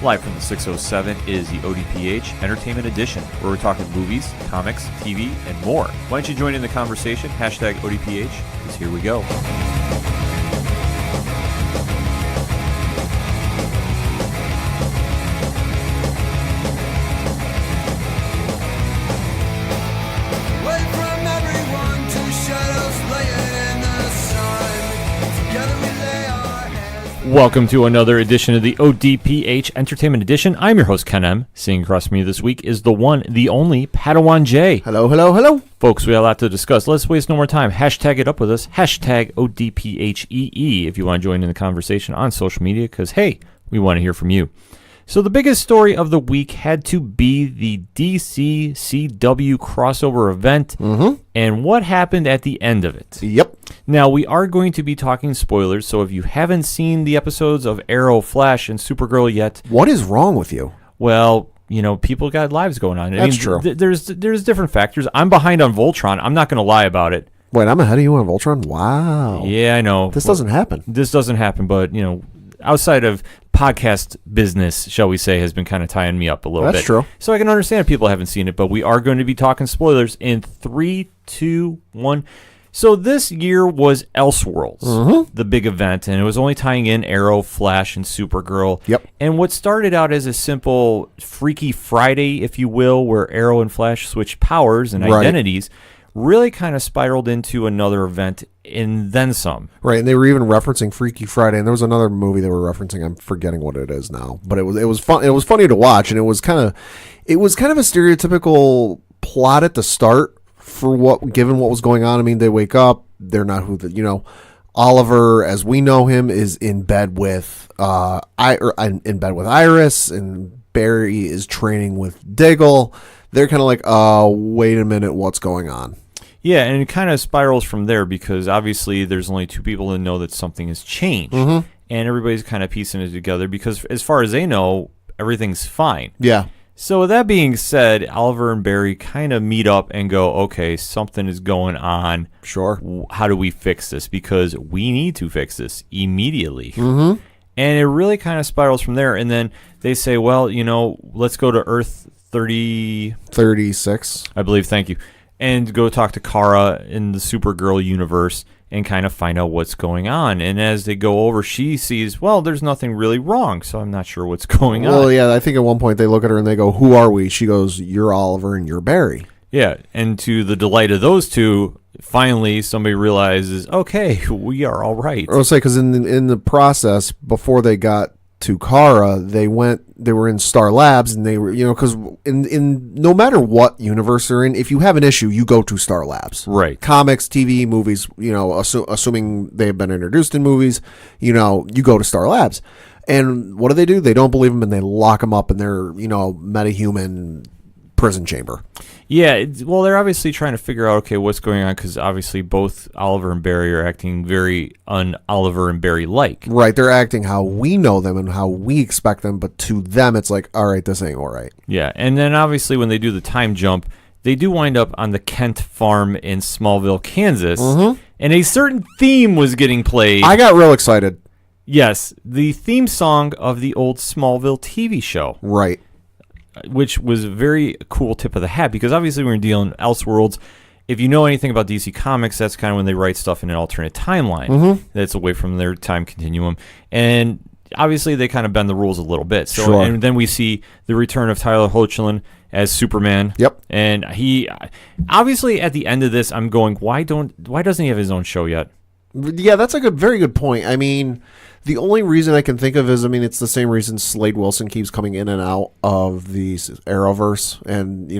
Live from the 607 is the ODPH Entertainment Edition, where we're talking movies, comics, TV, and more. Why don't you join in the conversation? Hashtag ODPH, because here we go. Welcome to another edition of the ODPH Entertainment Edition. I'm your host, Ken M. Sitting across from me this week is the one, the only, Padawan J. Hello, hello, hello. Folks, we have a lot to discuss. Let's waste no more time. Hashtag it up with us. Hashtag ODPHEE if you want to join in the conversation on social media, because, hey, we want to hear from you. So the biggest story of the week had to be the DC CW crossover event and what happened at the end of it. Yep. Now, we are going to be talking spoilers, so if you haven't seen the episodes of Arrow, Flash, and Supergirl yet... What is wrong with you? Well, you know, people got lives going on. That's true. There's different factors. I'm behind on Voltron. I'm not going to lie about it. Wait, I'm ahead of you on Voltron? Wow. Yeah, I know. This doesn't happen. This doesn't happen, but, you know, outside of podcast business, shall we say, has been kind of tying me up a little bit. That's true. So I can understand if people haven't seen it, but we are going to be talking spoilers in 3, 2, 1. So this year was Elseworlds, the big event, and it was only tying in Arrow, Flash, and Supergirl. Yep. And what started out as a simple Freaky Friday, if you will, where Arrow and Flash switched powers and identities, really kind of spiraled into another event and then some. Right, and they were even referencing Freaky Friday, and there was another movie they were referencing. I'm forgetting what it is now, but it was fun. It was funny to watch, and it was kind of a stereotypical plot at the start for given what was going on. I mean, they wake up, they're not Oliver, as we know him, is in bed with Iris, and Barry is training with Diggle. They're kind of like, wait a minute, what's going on? Yeah, and it kind of spirals from there because obviously there's only two people that know that something has changed. And everybody's kind of piecing it together because as far as they know, everything's fine. Yeah. So with that being said, Oliver and Barry kind of meet up and go, okay, something is going on. Sure. How do we fix this? Because we need to fix this immediately. And it really kind of spirals from there. And then they say, well, let's go to Earth 36, I believe. Thank you. And go talk to Kara in the Supergirl universe and kind of find out what's going on. And as they go over, she sees, well, there's nothing really wrong, so I'm not sure what's going on. Well, yeah, I think at one point they look at her and they go, who are we? She goes, you're Oliver and you're Barry. Yeah, and to the delight of those two, finally somebody realizes, okay, we are all right. I'll say, because in the process, before they got to Kara, they were in Star Labs, and they were, because in no matter what universe they're in, if you have an issue, you go to Star Labs. Right. Comics, TV, movies, assuming they've been introduced in movies, you go to Star Labs. And what do? They don't believe them, and they lock them up in their, metahuman prison chamber. Yeah, well, they're obviously trying to figure out, okay, what's going on, because obviously both Oliver and Barry are acting very un-Oliver and Barry-like. Right, they're acting how we know them and how we expect them, but to them it's like, all right, this ain't all right. Yeah, and then obviously when they do the time jump, they do wind up on the Kent farm in Smallville, Kansas, and a certain theme was getting played. I got real excited. Yes, the theme song of the old Smallville TV show. Right. Which was a very cool tip of the hat, because obviously we're dealing Elseworlds. If you know anything about DC Comics, that's kind of when they write stuff in an alternate timeline that's away from their time continuum. And obviously they kind of bend the rules a little bit. So, sure. And then we see the return of Tyler Hoechlin as Superman. Yep. And he, obviously at the end of this, I'm going, why doesn't he have his own show yet? Yeah, that's a very good point. I mean, the only reason I can think of is, it's the same reason Slade Wilson keeps coming in and out of the Arrowverse, and,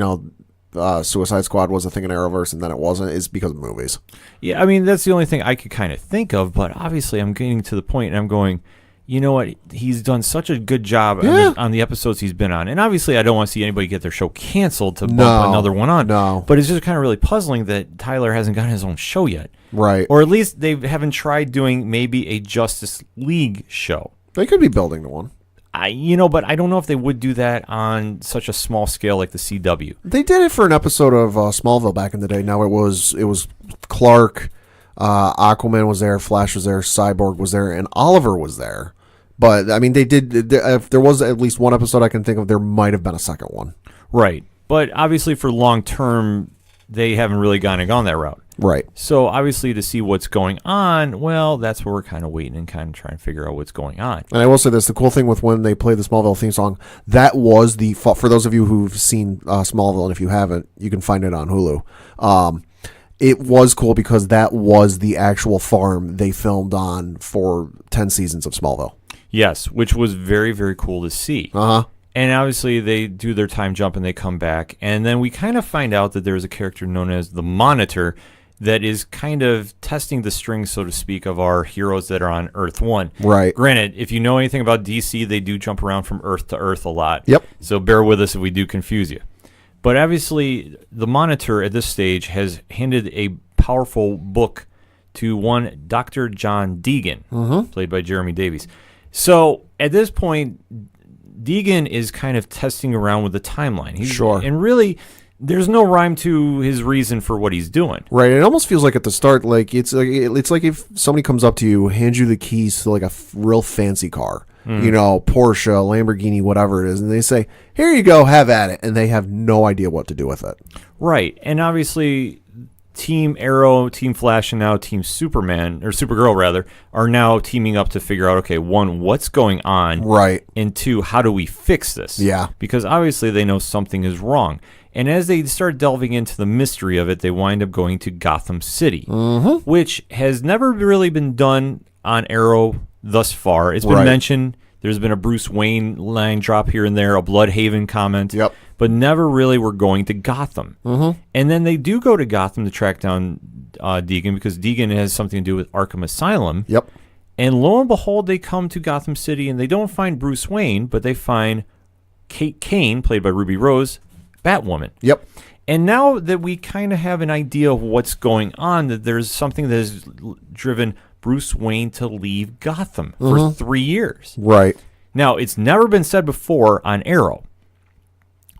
Suicide Squad was a thing in Arrowverse, and then it wasn't, is because of movies. Yeah, that's the only thing I could kind of think of, but obviously I'm getting to the point, and I'm going, you know what, he's done such a good job on the episodes he's been on, and obviously I don't want to see anybody get their show canceled to bump another one on, but it's just kind of really puzzling that Tyler hasn't gotten his own show yet. Right. Or at least they haven't tried doing maybe a Justice League show. They could be building to one. But I don't know if they would do that on such a small scale like the CW. They did it for an episode of Smallville back in the day. Now it was Clark, Aquaman was there, Flash was there, Cyborg was there, and Oliver was there. But I mean, they did. If there was at least one episode I can think of, there might have been a second one. Right. But obviously, for long term, they haven't really gone that route. Right. So obviously, to see what's going on, well, that's where we're kind of waiting and kind of trying to figure out what's going on. And I will say this: the cool thing with when they play the Smallville theme song, that was for those of you who've seen Smallville, and if you haven't, you can find it on Hulu. It was cool because that was the actual farm they filmed on for 10 seasons of Smallville. Yes, which was very, very cool to see. Uh-huh. And obviously, they do their time jump and they come back. And then we kind of find out that there's a character known as the Monitor that is kind of testing the strings, so to speak, of our heroes that are on Earth 1. Right. Granted, if you know anything about DC, they do jump around from Earth to Earth a lot. Yep. So bear with us if we do confuse you. But obviously, the Monitor at this stage has handed a powerful book to one Dr. John Deegan, played by Jeremy Davies. So at this point, Deegan is kind of testing around with the timeline. Sure. And really, there's no rhyme to his reason for what he's doing. Right. It almost feels like at the start, like it's like if somebody comes up to you, hands you the keys to like a real fancy car, you know, Porsche, Lamborghini, whatever it is, and they say, "Here you go, have at it," and they have no idea what to do with it. Right. And obviously, Team Arrow, Team Flash, and now Team Superman, or Supergirl rather, are now teaming up to figure out, okay, one, what's going on? Right. And two, how do we fix this? Yeah. Because obviously they know something is wrong. And as they start delving into the mystery of it, they wind up going to Gotham City, which has never really been done on Arrow thus far. It's been mentioned. There's been a Bruce Wayne line drop here and there, a Bloodhaven comment. Yep. But never really were going to Gotham. And then they do go to Gotham to track down Deegan because Deegan has something to do with Arkham Asylum. Yep. And lo and behold, they come to Gotham City and they don't find Bruce Wayne, but they find Kate Kane, played by Ruby Rose, Batwoman. Yep. And now that we kind of have an idea of what's going on, that there's something that has driven Bruce Wayne to leave Gotham for 3 years. Right. Now, it's never been said before on Arrow.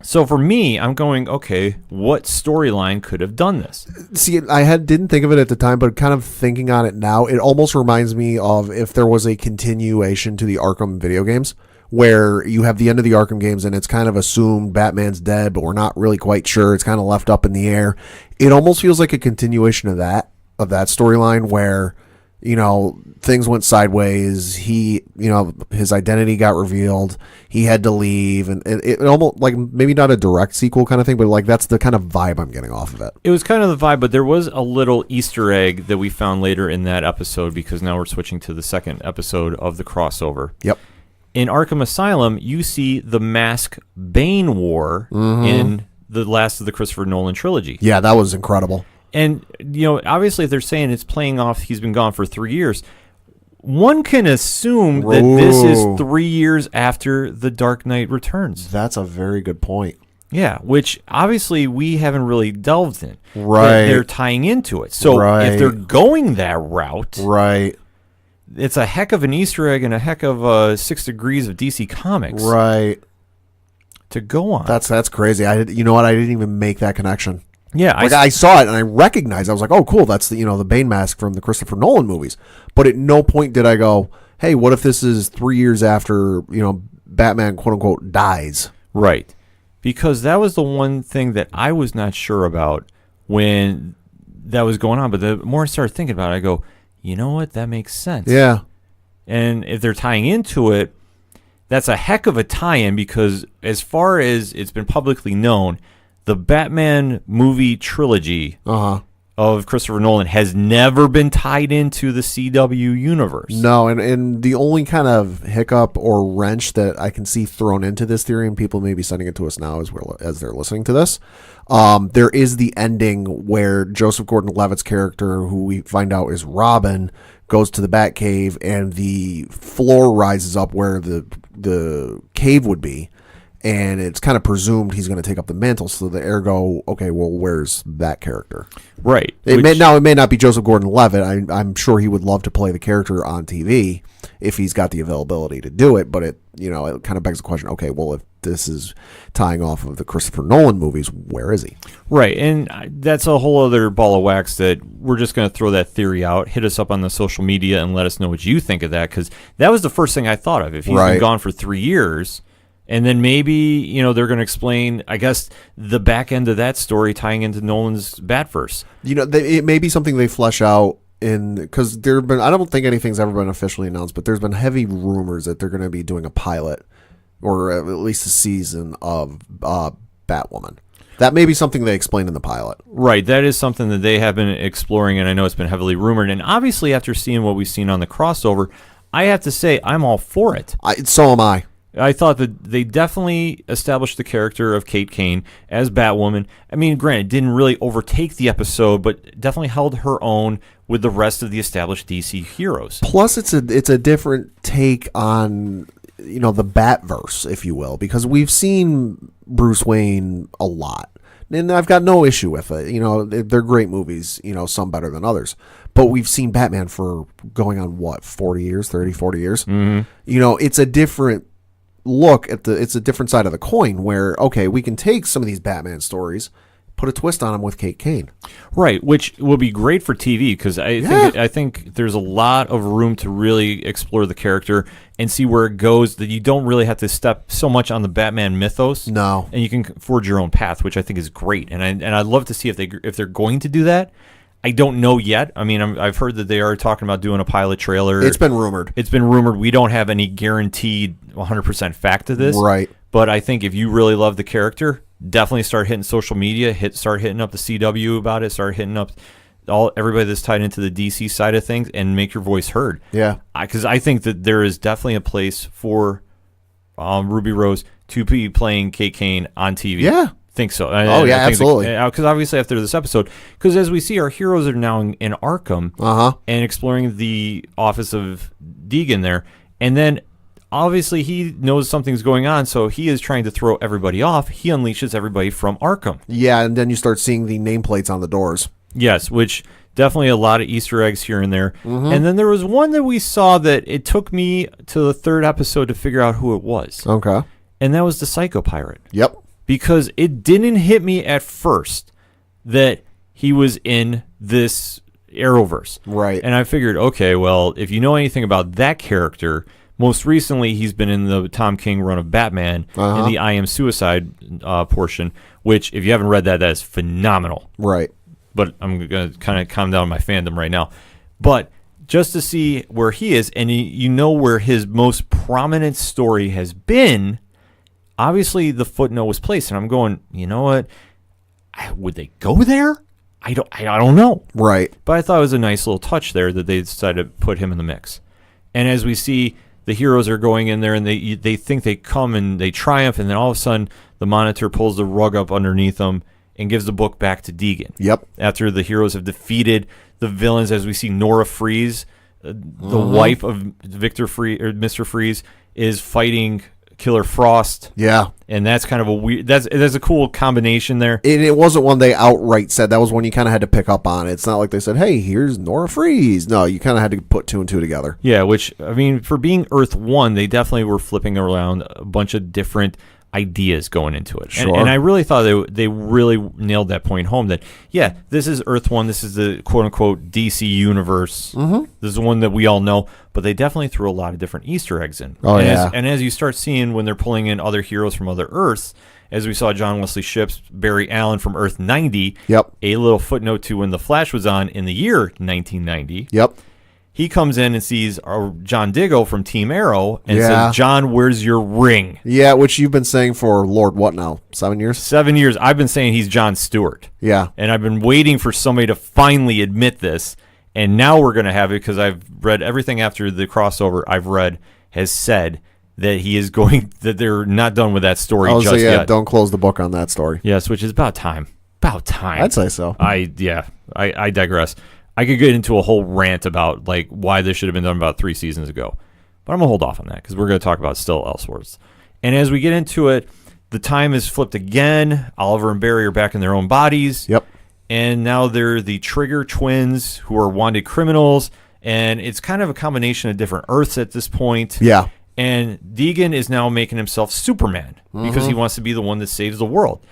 So for me, I'm going, okay, what storyline could have done this? See, didn't think of it at the time, but kind of thinking on it now, it almost reminds me of if there was a continuation to the Arkham video games, where you have the end of the Arkham games and it's kind of assumed Batman's dead, but we're not really quite sure. It's kind of left up in the air. It almost feels like a continuation of that storyline where, you know, things went sideways. He, you know, his identity got revealed. He had to leave, and it almost like maybe not a direct sequel kind of thing, but like that's the kind of vibe I'm getting off of it. It was kind of the vibe, but there was a little Easter egg that we found later in that episode because now we're switching to the second episode of the crossover. Yep. In Arkham Asylum, you see the Mask Bane War in the last of the Christopher Nolan trilogy. Yeah, that was incredible. And, you know, obviously if they're saying it's playing off, he's been gone for 3 years, one can assume that this is 3 years after The Dark Knight Returns. That's a very good point. Yeah, which obviously we haven't really delved in. Right. They're tying into it. So if they're going that route, it's a heck of an Easter egg and a heck of 6 degrees of DC Comics. Right. To go on. That's crazy. You know what? I didn't even make that connection. Yeah, I saw it and I recognized. I was like, "Oh, cool! That's the Bane mask from the Christopher Nolan movies." But at no point did I go, "Hey, what if this is 3 years after Batman quote unquote dies?" Right, because that was the one thing that I was not sure about when that was going on. But the more I started thinking about it, I go, "You know what? That makes sense." Yeah, and if they're tying into it, that's a heck of a tie-in because as far as it's been publicly known, the Batman movie trilogy of Christopher Nolan has never been tied into the CW universe. No, and the only kind of hiccup or wrench that I can see thrown into this theory, and people may be sending it to us now as they're listening to this, there is the ending where Joseph Gordon-Levitt's character, who we find out is Robin, goes to the Batcave, and the floor rises up where the cave would be. and it's kind of presumed he's going to take up the mantle. So the ergo, okay, well, where's that character? Right. It may not be Joseph Gordon-Levitt. I'm sure he would love to play the character on TV if he's got the availability to do it. But it kind of begs the question. Okay, well, if this is tying off of the Christopher Nolan movies, where is he? Right, and that's a whole other ball of wax that we're just going to throw that theory out. Hit us up on the social media and let us know what you think of that, because that was the first thing I thought of. If he's been gone for 3 years, and then maybe they're going to explain, I guess, the back end of that story tying into Nolan's Batverse. It may be something they flesh out. Because I don't think anything's ever been officially announced, but there's been heavy rumors that they're going to be doing a pilot or at least a season of Batwoman. That may be something they explain in the pilot. Right, that is something that they have been exploring, and I know it's been heavily rumored. And obviously, after seeing what we've seen on the crossover, I have to say I'm all for it. So am I. I thought that they definitely established the character of Kate Kane as Batwoman. I mean, granted, didn't really overtake the episode, but definitely held her own with the rest of the established DC heroes. Plus, it's a different take on the Batverse, if you will, because we've seen Bruce Wayne a lot, and I've got no issue with it. They're great movies, some better than others, but we've seen Batman for going on 40 years. Mm-hmm. It's a different look at it's a different side of the coin where, okay, we can take some of these Batman stories, put a twist on them with Kate Kane. Right, which will be great for TV, because I think there's a lot of room to really explore the character and see where it goes, that you don't really have to step so much on the Batman mythos. No. And you can forge your own path, which I think is great. And I'd love to see if they're going to do that. I don't know yet. I mean, I've heard that they are talking about doing a pilot trailer. It's been rumored. We don't have any guaranteed 100% fact to this. Right. But I think if you really love the character, definitely start hitting social media, start hitting up the CW about it, start hitting up everybody that's tied into the DC side of things, and make your voice heard. Yeah. Because I think that there is definitely a place for Ruby Rose to be playing Kate Kane on TV. Yeah. Think so. Absolutely. Because obviously after this episode, because as we see, our heroes are now in Arkham and exploring the office of Deegan there, and then obviously he knows something's going on, so he is trying to throw everybody off. He unleashes everybody from Arkham. Yeah, and then you start seeing the nameplates on the doors. Yes, which definitely a lot of Easter eggs here and there. Mm-hmm. And then there was one that we saw that it took me to the 3rd episode to figure out who it was. Okay. And that was the Psycho Pirate. Yep. Because it didn't hit me at first that he was in this Arrowverse. Right. And I figured, okay, well, if you know anything about that character, most recently he's been in the Tom King run of Batman in the I Am Suicide portion, which, if you haven't read that is phenomenal. Right. But I'm going to kind of calm down my fandom right now. But just to see where he is, and where his most prominent story has been, obviously the footnote was placed, and I'm going, you know what? Would they go there? I don't know. Right. But I thought it was a nice little touch there that they decided to put him in the mix. And as we see, the heroes are going in there, and they think they come and they triumph, and then all of a sudden the Monitor pulls the rug up underneath them and gives the book back to Deegan. Yep. After the heroes have defeated the villains, as we see Nora Freeze, the wife of Mr. Freeze, is fighting Killer Frost. Yeah. And that's kind of a weird, that's a cool combination there. And it wasn't one they outright said. That was one you kind of had to pick up on. It's not like they said, hey, here's Nora Freeze. No, you kind of had to put 2 and 2 together. Yeah, which, I mean, for being Earth 1, they definitely were flipping around a bunch of different ideas going into it. Sure. And I really thought they really nailed that point home that, yeah, this is Earth 1. This is the quote-unquote DC universe. Mm-hmm. This is the one that we all know. But they definitely threw a lot of different Easter eggs in. Oh, yeah. And as you start seeing when they're pulling in other heroes from other Earths, as we saw John Wesley Shipp's Barry Allen from Earth 90, yep. A little footnote to when The Flash was on in the year 1990. Yep. He comes in and sees John Diggle from Team Arrow and Yeah. says, John, where's your ring? Yeah, which you've been saying for, Lord, what now? 7 years? 7 years. I've been saying he's John Stewart. Yeah. And I've been waiting for somebody to finally admit this. And now we're going to have it because I've read everything after the crossover I've read has said that he is going, that they're not done with that story just yet. Don't close the book on that story. Yes, which is about time. About time. I'd say so. I digress. I could get into a whole rant about like why this should have been done about 3 seasons ago. But I'm going to hold off on that because we're going to talk about still Elseworlds. And as we get into it, The time is flipped again. Oliver and Barry are back in their own bodies. Yep. And now they're the Trigger twins who are wanted criminals. And it's kind of a combination of different Earths at this point. Yeah. And Deegan is now making himself Superman because he wants to be the one that saves the world.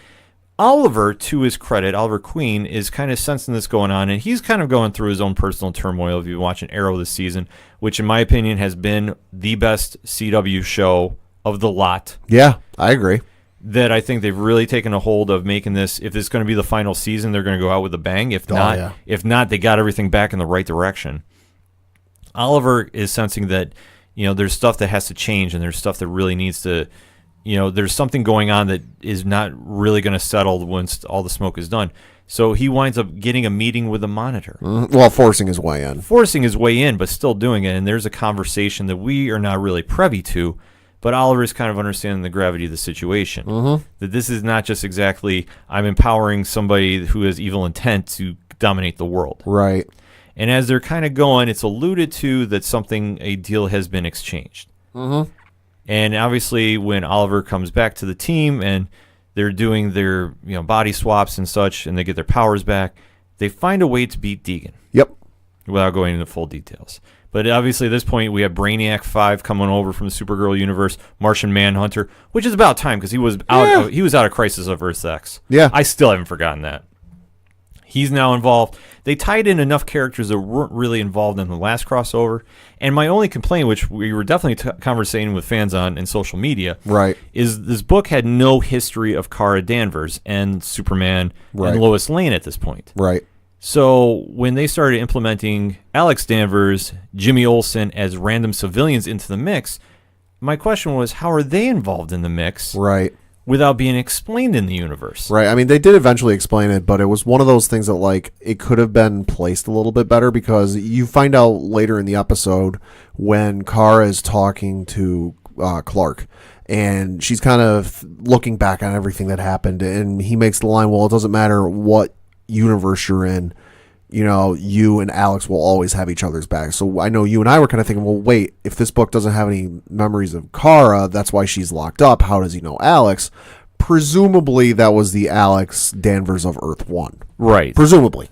Oliver, to his credit, Oliver Queen, is kind of sensing this going on, and he's kind of going through his own personal turmoil. If you've been watching Arrow this season, which in my opinion has been the best CW show of the lot. Yeah, I agree. That I think they've really taken a hold of making this. If it's going to be the final season, they're going to go out with a bang. If not, they got everything back in the right direction. Oliver is sensing that, there's stuff that has to change, and there's stuff that really needs to, there's something going on that is not really going to settle once all the smoke is done. So he winds up getting a meeting with the Monitor. Well, forcing his way in, but still doing it. And there's a conversation that we are not really privy to, but Oliver is kind of understanding the gravity of the situation. That this is not just exactly, I'm empowering somebody who has evil intent to dominate the world. Right. And as they're kind of going, it's alluded to that a deal has been exchanged. And obviously, when Oliver comes back to the team and they're doing their body swaps and such, and they get their powers back, they find a way to beat Deegan. Yep. Without going into full details. But obviously, at this point, we have Brainiac 5 coming over from the Supergirl universe, Martian Manhunter, which is about time because he was out. He was out of Crisis of Earth X. Yeah. I still haven't forgotten that. He's now involved. They tied in enough characters that weren't really involved in the last crossover. And my only complaint, which we were definitely conversating with fans on in social media, right, is this book had no history of Kara Danvers and Superman and Lois Lane at this point. Right. So when they started implementing Alex Danvers, Jimmy Olsen as random civilians into the mix, my question was, how are they involved in the mix? Right. Without being explained in the universe. Right. I mean, they did eventually explain it, but it was one of those things that, it could have been placed a little bit better because you find out later in the episode when Kara is talking to Clark, and she's kind of looking back on everything that happened, and he makes the line, well, it doesn't matter what universe you're in, you and Alex will always have each other's back. So I know you and I were kind of thinking, well, wait, if this book doesn't have any memories of Kara, that's why she's locked up. How does he know Alex? Presumably that was the Alex Danvers of Earth 1. Right. Presumably,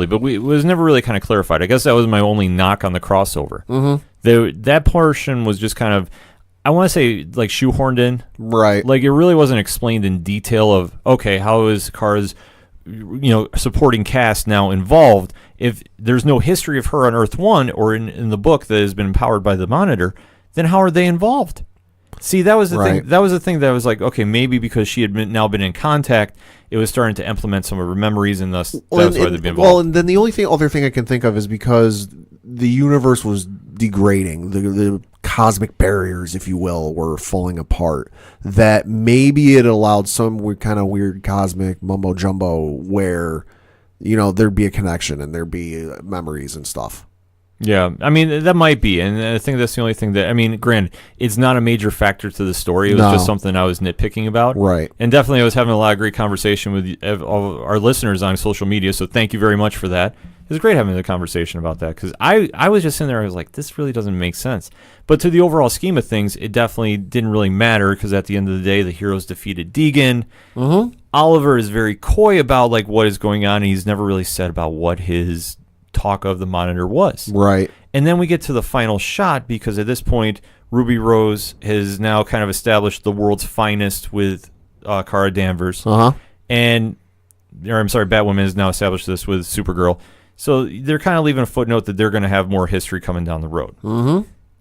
but it was never really kind of clarified. I guess that was my only knock on the crossover. That portion was just kind of, I want to say, shoehorned in. Right. It really wasn't explained in detail of, okay, how is Kara's supporting cast now involved? If there's no history of her on Earth 1 or in the book that has been empowered by the Monitor, then how are they involved? See, that was the thing. That was the thing that was okay, maybe because she had now been in contact, it was starting to implement some of her memories, and thus that's why they'd be involved. Well, and then the only other thing I can think of is because the universe was degrading, the cosmic barriers, if you will, were falling apart, that maybe it allowed some weird cosmic mumbo jumbo where there'd be a connection and there'd be memories and stuff. Yeah, I mean, that might be, and I think that's the only thing that, granted, it's not a major factor to the story. It was just something I was nitpicking about. Right. And definitely I was having a lot of great conversation with all of our listeners on social media, so thank you very much for that. It was great having the conversation about that, because I was just sitting there, I was like, this really doesn't make sense. But to the overall scheme of things, it definitely didn't really matter, because at the end of the day, the heroes defeated Deegan. Oliver is very coy about what is going on, and he's never really said about what his talk of the Monitor was. Right. And then we get to the final shot, because at this point, Ruby Rose has now kind of established the world's finest with Kara Danvers. And, Batwoman has now established this with Supergirl. So they're kind of leaving a footnote that they're going to have more history coming down the road.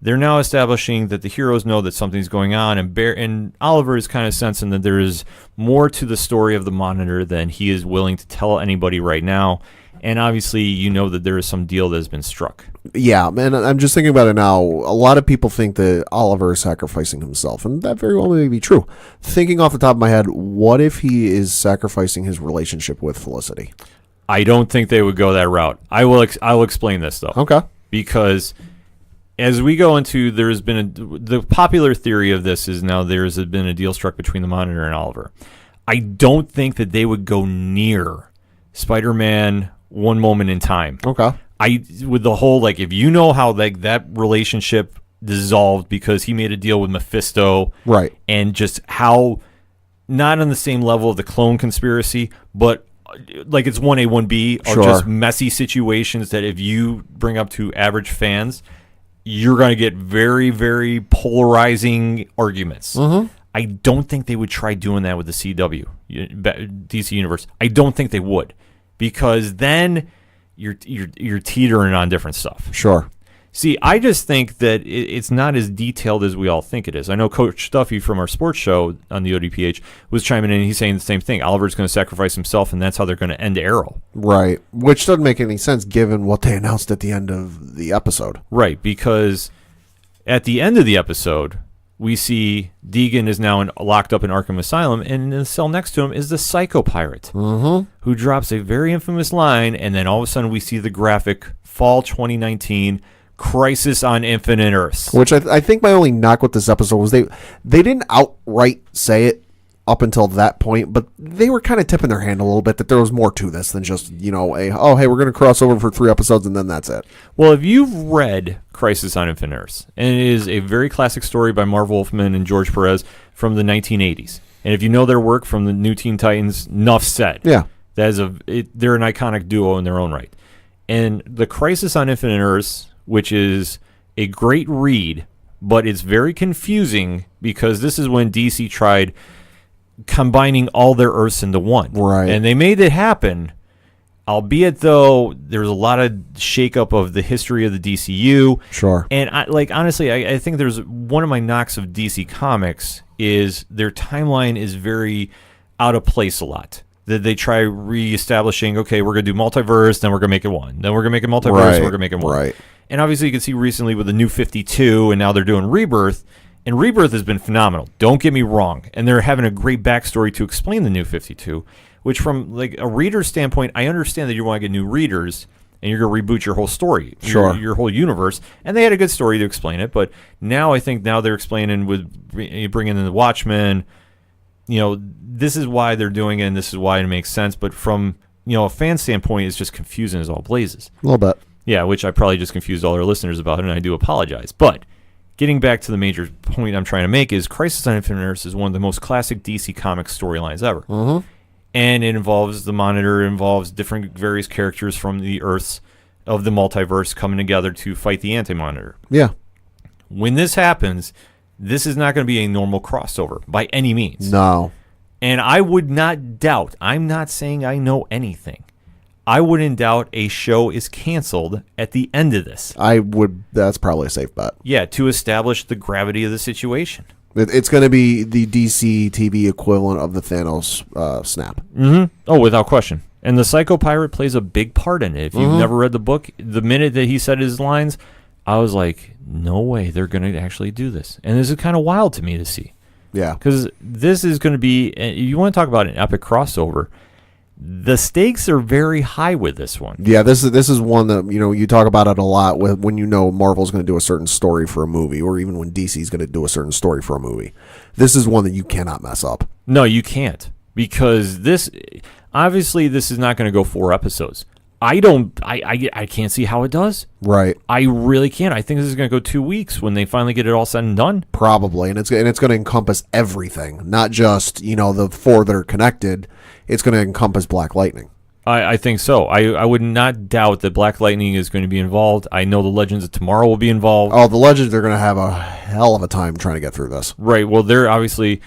They're now establishing that the heroes know that something's going on, and Oliver is kind of sensing that there is more to the story of the Monitor than he is willing to tell anybody right now. And obviously, that there is some deal that has been struck. Yeah, man, I'm just thinking about it now. A lot of people think that Oliver is sacrificing himself, and that very well may be true. Thinking off the top of my head, what if he is sacrificing his relationship with Felicity? I don't think they would go that route. I will explain this, though. Okay. Because as we go into, there's been the popular theory of this is now there's been a deal struck between the Monitor and Oliver. I don't think that they would go near Spider-Man One Moment in Time. Okay. With the whole, if how that relationship dissolved because he made a deal with Mephisto. Right. And just how not on the same level of the clone conspiracy, but like it's 1A, 1B are just messy situations that if you bring up to average fans, you're going to get very, very polarizing arguments. I don't think they would try doing that with the CW, DC Universe. I don't think they would, because then you're teetering on different stuff. Sure. See, I just think that it's not as detailed as we all think it is. I know Coach Stuffy from our sports show on the ODPH was chiming in, and he's saying the same thing. Oliver's going to sacrifice himself, and that's how they're going to end Arrow. Right, which doesn't make any sense given what they announced at the end of the episode. Right, because at the end of the episode, we see Deegan is now locked up in Arkham Asylum, and in the cell next to him is the Psycho Pirate, who drops a very infamous line, and then all of a sudden we see the graphic, Fall 2019, Crisis on Infinite Earths. Which I think my only knock with this episode was they didn't outright say it up until that point, but they were kind of tipping their hand a little bit that there was more to this than just, hey, we're going to cross over for 3 episodes and then that's it. Well, if you've read Crisis on Infinite Earths, and it is a very classic story by Marv Wolfman and George Perez from the 1980s, and if you know their work from the New Teen Titans, enough said. Yeah. They're an iconic duo in their own right. And the Crisis on Infinite Earths, which is a great read, but it's very confusing because this is when DC tried combining all their Earths into one. Right. And they made it happen, albeit though there's a lot of shakeup of the history of the DCU. Sure. And honestly, I think there's one of my knocks of DC Comics is their timeline is very out of place a lot. That they try reestablishing, okay, we're going to do multiverse, then we're going to make it one. Then we're going to make it multiverse, we're going to make it one. Right. And obviously you can see recently with the New 52, and now they're doing Rebirth, and Rebirth has been phenomenal. Don't get me wrong. And they're having a great backstory to explain the New 52, which from like a reader's standpoint, I understand that you want to get new readers, and you're going to reboot your whole story, your whole universe. And they had a good story to explain it, but now I think they're explaining with bringing in the Watchmen, this is why they're doing it, and this is why it makes sense. But from a fan standpoint, it's just confusing as all blazes. A little bit. Yeah, which I probably just confused all our listeners about, and I do apologize. But getting back to the major point I'm trying to make is Crisis on Infinite Earths is one of the most classic DC Comics storylines ever. And it involves the Monitor, it involves different various characters from the Earths of the multiverse coming together to fight the Anti-Monitor. Yeah. When this happens, this is not going to be a normal crossover by any means. No. And I would not doubt, I'm not saying I know anything, I wouldn't doubt a show is canceled at the end of this. That's probably a safe bet. Yeah, to establish the gravity of the situation. It's going to be the DC TV equivalent of the Thanos snap. Oh, without question. And the Psycho Pirate plays a big part in it. If you've never read the book, the minute that he said his lines, I was like, no way they're going to actually do this. And this is kind of wild to me to see. Yeah. Because this is going to be, you want to talk about an epic crossover, the stakes are very high with this one. Yeah, this is one that, you talk about it a lot with when Marvel's going to do a certain story for a movie, or even when DC's going to do a certain story for a movie. This is one that you cannot mess up. No, you can't. Because this is not going to go 4 episodes. I can't see how it does. Right. I really can't. I think this is going to go 2 weeks when they finally get it all said and done. Probably. And it's going to encompass everything, not just, the 4 that are connected. It's going to encompass Black Lightning. I think so. I would not doubt that Black Lightning is going to be involved. I know the Legends of Tomorrow will be involved. Oh, the Legends are going to have a hell of a time trying to get through this. Right. Well, they're obviously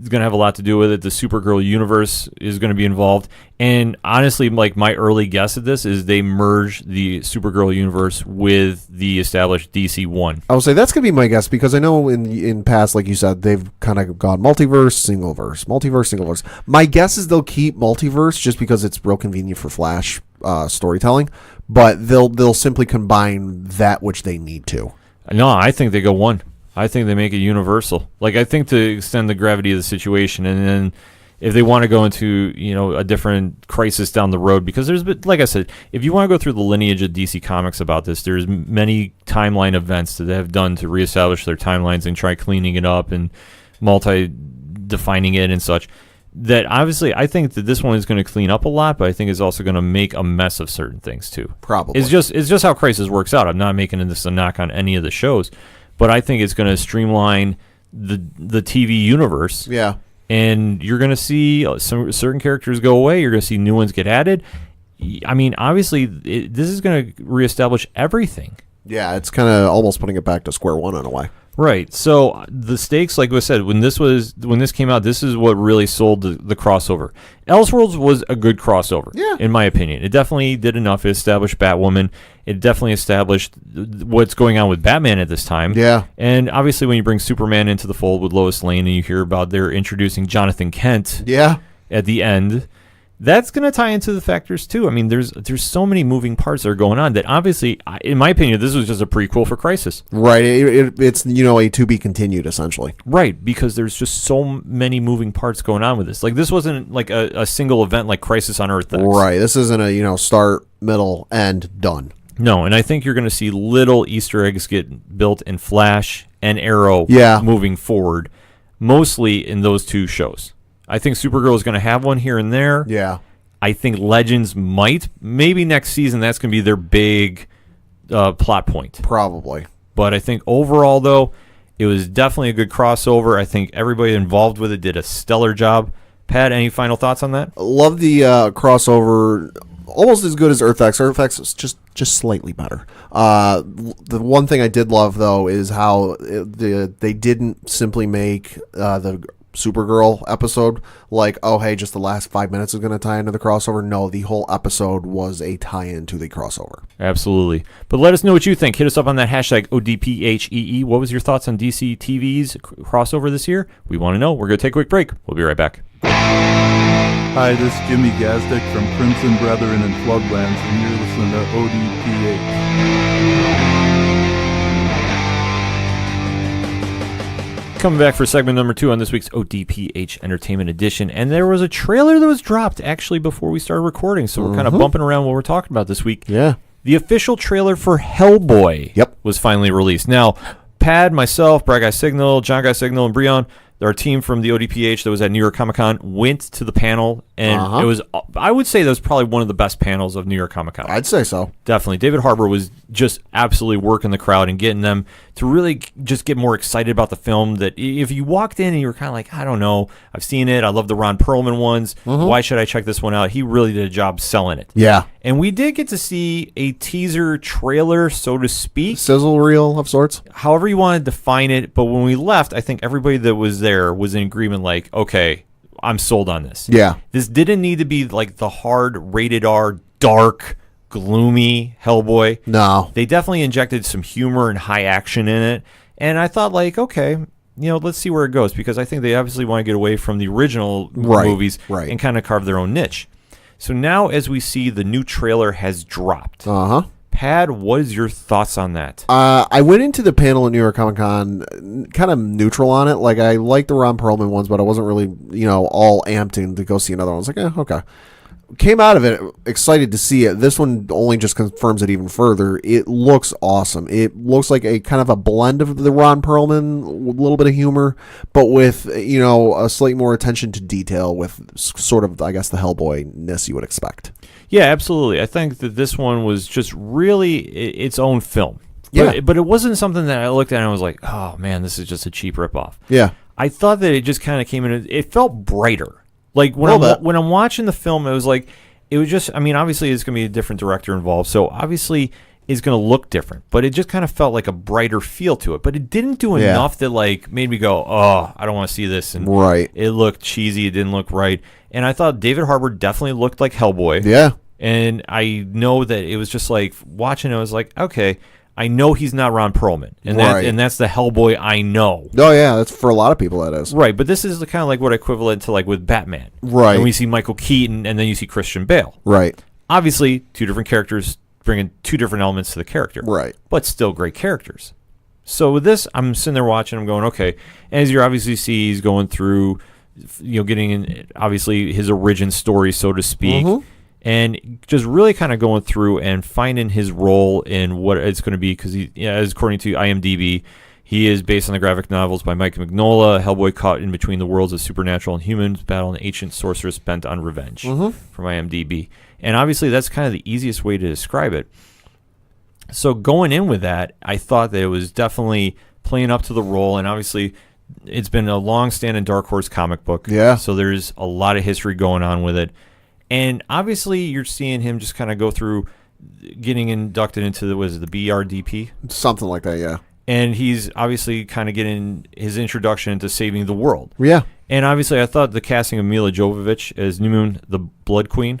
going to have a lot to do with it. The Supergirl universe is going to be involved. And honestly, like my early guess at this is they merge the Supergirl universe with the established DC one. I would say that's going to be my guess, because I know in past, like you said, they've kind of gone multiverse, singleverse. My guess is they'll keep multiverse just because it's real convenient for Flash storytelling, but they'll simply combine that which they need to. No, I think they go one. I think they make it universal. Like, I think to extend the gravity of the situation, and then if they want to go into, a different crisis down the road, because like I said, if you want to go through the lineage of DC Comics about this, there's many timeline events that they have done to reestablish their timelines and try cleaning it up and defining it and such. That obviously, I think that this one is going to clean up a lot, but I think it's also going to make a mess of certain things too. Probably. It's just how Crisis works out. I'm not making this a knock on any of the shows. But I think it's going to streamline the TV universe. Yeah. and you're going to see some certain characters go away. You're going to see new ones get added. I mean, obviously, this is going to reestablish everything. Yeah, it's kind of almost putting it back to square one in a way. Right. So the stakes, like I said, when this came out, this is what really sold the crossover. Elseworlds was a good crossover, in my opinion. It definitely did enough. It established Batwoman. It definitely established what's going on with Batman at this time. Yeah. And obviously, when you bring Superman into the fold with Lois Lane, and you hear about they're introducing Jonathan Kent. Yeah. At the end. That's going to tie into the factors, too. I mean, there's so many moving parts that are going on that obviously, in my opinion, this was just a prequel for Crisis. Right. It's, a to be continued, essentially. Right, because there's just so many moving parts going on with this. Like, this wasn't like a single event like Crisis on Earth X. Right. This isn't a, start, middle, end, done. No, and I think you're going to see little Easter eggs get built in Flash and Arrow moving forward, mostly in those two shows. I think Supergirl is going to have one here and there. Yeah. I think Legends might. Maybe next season that's going to be their big plot point. Probably. But I think overall, though, it was definitely a good crossover. I think everybody involved with it did a stellar job. Pat, any final thoughts on that? Love the crossover. Almost as good as Earth X. Earth X is just slightly better. The one thing I did love, though, is how they didn't simply make the Supergirl episode like, oh, hey, just the last 5 minutes is going to tie into the crossover. No, the whole episode was a tie-in to the crossover. Absolutely. But let us know what you think. Hit us up on that hashtag ODPHEE. What was your thoughts on DC TV's crossover this year? We want to know. We're going to take a quick break. We'll be right back. Hi, this is Jimmy Gazdick from Crimson Brethren and Floodlands, and you're listening to ODPH. Coming back for segment number 2 on this week's ODPH Entertainment Edition, and there was a trailer that was dropped actually before we started recording, so we're kind of bumping around what we're talking about this week. Yeah. The official trailer for Hellboy was finally released. Now, Pad, myself, Brad Guy Signal, John Guy Signal, and Breon, our team from the ODPH that was at New York Comic Con, went to the panel, and it was, I would say that was probably one of the best panels of New York Comic Con. I'd say so. Definitely. David Harbour was just absolutely working the crowd and getting them to really just get more excited about the film. That if you walked in and you were kind of like, I don't know, I've seen it, I love the Ron Perlman ones, why should I check this one out? He really did a job selling it. Yeah. And we did get to see a teaser trailer, so to speak. Sizzle reel of sorts. However you want to define it. But when we left, I think everybody that was there was in agreement like, okay, I'm sold on this. Yeah. This didn't need to be like the hard rated R, dark, gloomy Hellboy. No. They definitely injected some humor and high action in it. And I thought like, okay, let's see where it goes, because I think they obviously want to get away from the original movies and kind of carve their own niche. So now as we see the new trailer has dropped. Pad, what is your thoughts on that? I went into the panel at New York Comic Con kind of neutral on it. Like, I liked the Ron Perlman ones, but I wasn't really, all amped in to go see another one. I was like, okay. Came out of it excited to see it. This one only just confirms it even further. It looks awesome. It looks like a kind of a blend of the Ron Perlman, a little bit of humor, but with, a slight more attention to detail with sort of, I guess, the Hellboy-ness you would expect. Yeah, absolutely. I think that this one was just really its own film. Yeah. But it wasn't something that I looked at and I was like, oh, man, this is just a cheap ripoff. Yeah. I thought that it just kind of came in. It felt brighter. Like, when I'm watching the film, it was like, it was just, I mean, obviously it's going to be a different director involved, so obviously it's going to look different. But it just kind of felt like a brighter feel to it. But it didn't do enough that, like, made me go, oh, I don't want to see this. And it looked cheesy. It didn't look right. And I thought David Harbour definitely looked like Hellboy. Yeah. And I know that it was just like, watching it, I was like, okay, I know he's not Ron Perlman. And that's the Hellboy I know. Oh, yeah, that's for a lot of people, that is. Right, but this is kind of like what equivalent to like with Batman. Right. And we see Michael Keaton, and then you see Christian Bale. Right. Obviously, two different characters bringing two different elements to the character. Right. But still great characters. So with this, I'm sitting there watching, I'm going, okay. And as you obviously see, he's going through, getting in, obviously, his origin story, so to speak. And just really kind of going through and finding his role in what it's going to be, because as according to IMDb, he is based on the graphic novels by Mike Mignola. Hellboy caught in between the worlds of supernatural and humans, battle an ancient sorceress bent on revenge, from IMDb. And obviously that's kind of the easiest way to describe it. So going in with that, I thought that it was definitely playing up to the role, and obviously It's been a long-standing Dark Horse comic book. Yeah. So there's a lot of history going on with it. And obviously you're seeing him just kind of go through getting inducted into the BRDP? Something like that, yeah. And he's obviously kind of getting his introduction into saving the world. Yeah. And obviously I thought the casting of Mila Jovovich as New Moon, the Blood Queen,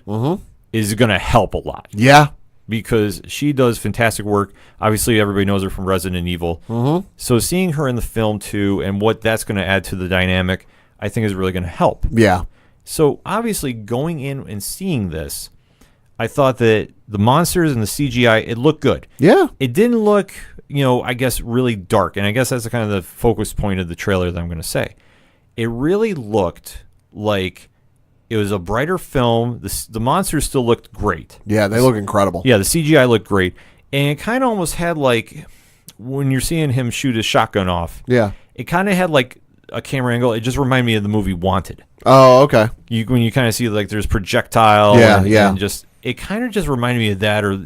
is going to help a lot. Yeah. Because she does fantastic work. Obviously, everybody knows her from Resident Evil. So seeing her in the film, too, and what that's going to add to the dynamic, I think is really going to help. Yeah. So obviously, going in and seeing this, I thought that the monsters and the CGI, it looked good. Yeah. It didn't look, I guess, really dark. And I guess that's the kind of the focus point of the trailer that I'm going to say. It really looked like it was a brighter film. The monsters still looked great. Yeah, they look incredible. Yeah, the CGI looked great. And it kind of almost had like, when you're seeing him shoot his shotgun off, it kind of had like a camera angle. It just reminded me of the movie Wanted. Oh, okay. When you kind of see like there's projectile. And just, it kind of just reminded me of that. Or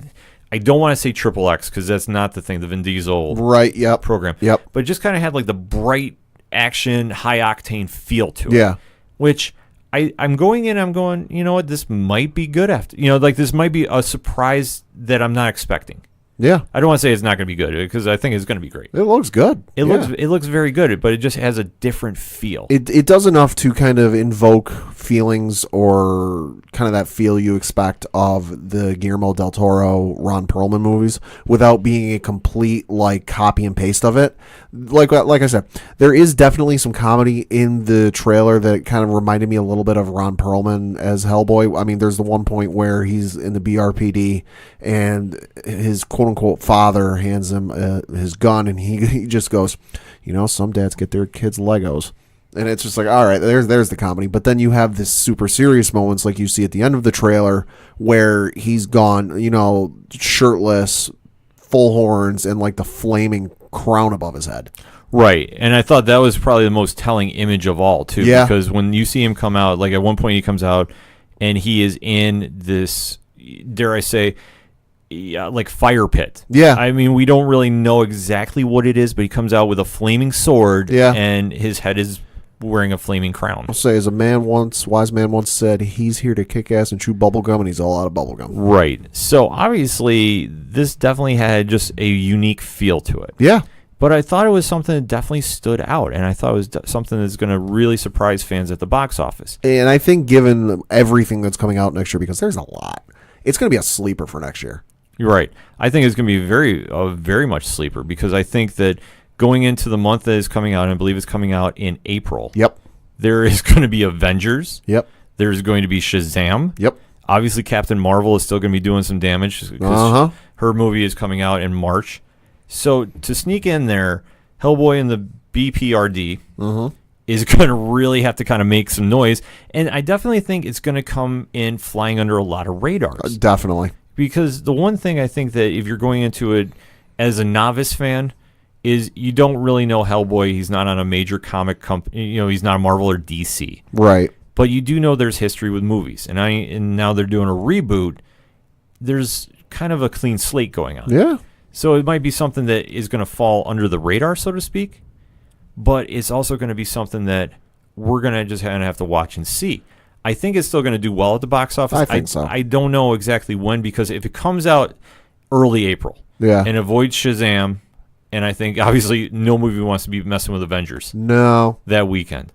I don't want to say Triple X because that's not the thing, the Vin Diesel program. Yep. But it just kind of had like the bright action, high octane feel to it. Yeah. Which I'm going in, I'm going, you know what, this might be good after. Like this might be a surprise that I'm not expecting. Yeah. I don't want to say it's not going to be good because I think it's going to be great. It looks good. It looks very good, but it just has a different feel. It does enough to kind of invoke feelings or kind of that feel you expect of the Guillermo del Toro, Ron Perlman movies without being a complete like copy and paste of it. Like I said, there is definitely some comedy in the trailer that kind of reminded me a little bit of Ron Perlman as Hellboy. I mean, there's the one point where he's in the BRPD and his quote-unquote father hands him his gun, and he just goes, some dads get their kids Legos. And it's just like, all right, there's the comedy. But then you have this super serious moments like you see at the end of the trailer where he's gone, shirtless, full horns, and like the flaming crown above his head. Right. And I thought that was probably the most telling image of all, too. Yeah. Because when you see him come out, like at one point he comes out and he is in this, dare I say, like fire pit. Yeah. I mean, we don't really know exactly what it is, but he comes out with a flaming sword and his head is wearing a flaming crown. I'll say, as a wise man once said, he's here to kick ass and chew bubblegum, and he's all out of bubblegum. Right. So obviously, this definitely had just a unique feel to it. Yeah. But I thought it was something that definitely stood out, and I thought it was something that's going to really surprise fans at the box office. And I think given everything that's coming out next year, because there's a lot, it's going to be a sleeper for next year. You're right. I think it's going to be very much sleeper because I think that going into the month that is coming out, and I believe it's coming out in April. Yep. There is going to be Avengers. Yep. There's going to be Shazam. Yep. Obviously, Captain Marvel is still going to be doing some damage because her movie is coming out in March. So to sneak in there, Hellboy and the BPRD is going to really have to kind of make some noise. And I definitely think it's going to come in flying under a lot of radars. Definitely. Because the one thing I think that if you're going into it as a novice fan is you don't really know Hellboy. He's not on a major comic company. He's not a Marvel or DC. Right. But you do know there's history with movies. And now they're doing a reboot. There's kind of a clean slate going on. Yeah. So it might be something that is going to fall under the radar, so to speak. But it's also going to be something that we're going to just kind of have to watch and see. I think it's still going to do well at the box office. I think so. I don't know exactly when, because if it comes out early April and avoids Shazam, and I think obviously no movie wants to be messing with Avengers that weekend,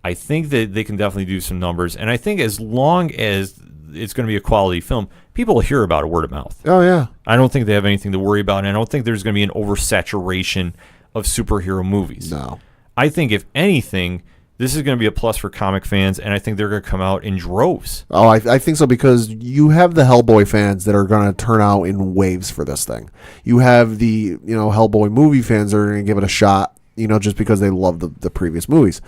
I think that they can definitely do some numbers. And I think as long as it's going to be a quality film, people will hear about it word of mouth. Oh, yeah. I don't think they have anything to worry about, and I don't think there's going to be an oversaturation of superhero movies. No. I think, if anything, this is going to be a plus for comic fans, and I think they're going to come out in droves. Oh, I think so, because you have the Hellboy fans that are going to turn out in waves for this thing. You have the Hellboy movie fans that are going to give it a shot, just because they love the previous movies.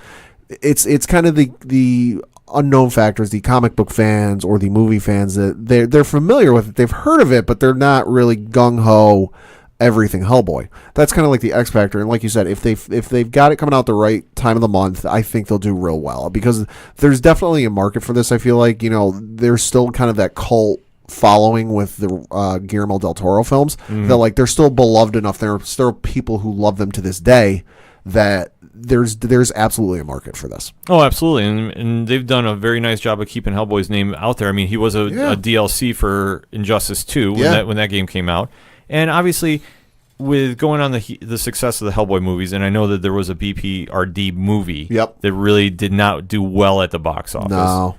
It's kind of the unknown factors, the comic book fans or the movie fans that they're familiar with it, they've heard of it, but they're not really gung-ho everything Hellboy. That's kind of like the X factor. And like you said, if they've got it coming out the right time of the month, I think they'll do real well, because there's definitely a market for this. I feel like there's still kind of that cult following with the Guillermo del Toro films that like they're still beloved enough. There are still people who love them to this day that there's absolutely a market for this. Oh, absolutely, and they've done a very nice job of keeping Hellboy's name out there. I mean, he was a DLC for Injustice 2 when that game came out, and obviously, with going on the success of the Hellboy movies, and I know that there was a BPRD movie that really did not do well at the box office. No.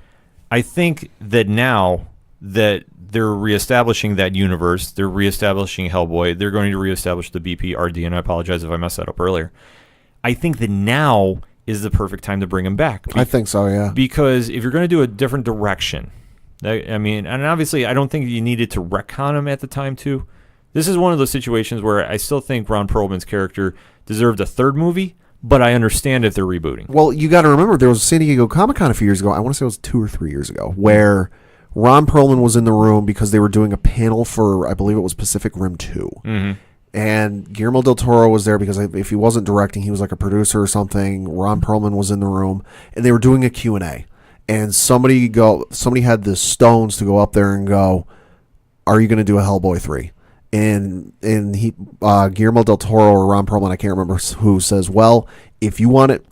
I think that now that they're reestablishing that universe, they're reestablishing Hellboy, they're going to reestablish the BPRD, and I apologize if I messed that up earlier. I think that now is the perfect time to bring him back. I think so, yeah. Because if you're going to do a different direction, I mean, and obviously I don't think you needed to retcon him at the time, too. This is one of those situations where I still think Ron Perlman's character deserved a third movie, but I understand if they're rebooting. Well, you got to remember, there was a San Diego Comic-Con a few years ago, I want to say it was 2 or 3 years ago, where Ron Perlman was in the room because they were doing a panel for, I believe it was Pacific Rim 2. Mm-hmm. And Guillermo del Toro was there because if he wasn't directing, he was like a producer or something. Ron Perlman was in the room, and they were doing a Q&A. And somebody had the stones to go up there and go, "Are you going to do a Hellboy 3?" And he Guillermo del Toro or Ron Perlman, I can't remember who, says, "Well, if you want it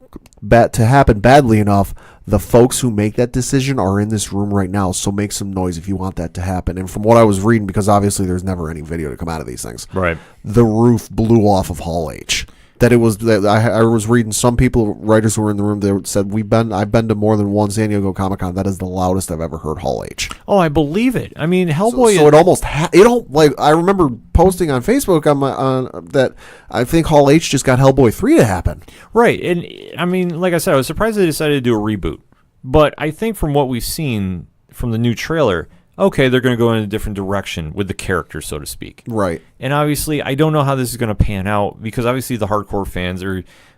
to happen badly enough, the folks who make that decision are in this room right now, so make some noise if you want that to happen." And from what I was reading, because obviously there's never any video to come out of these things, right? The roof blew off of Hall H. That it was that I was reading some writers who were in the room, they said I've been to more than one San Diego Comic-Con. That is the loudest I've ever heard Hall H. Oh, I believe it. I mean, Hellboy. So it almost I remember posting on Facebook on that I think Hall H just got Hellboy 3 to happen. Right, and I mean, like I said, I was surprised they decided to do a reboot. But I think from what we've seen from the new trailer, okay, they're going to go in a different direction with the character, so to speak. Right. And obviously, I don't know how this is going to pan out because obviously the hardcore fans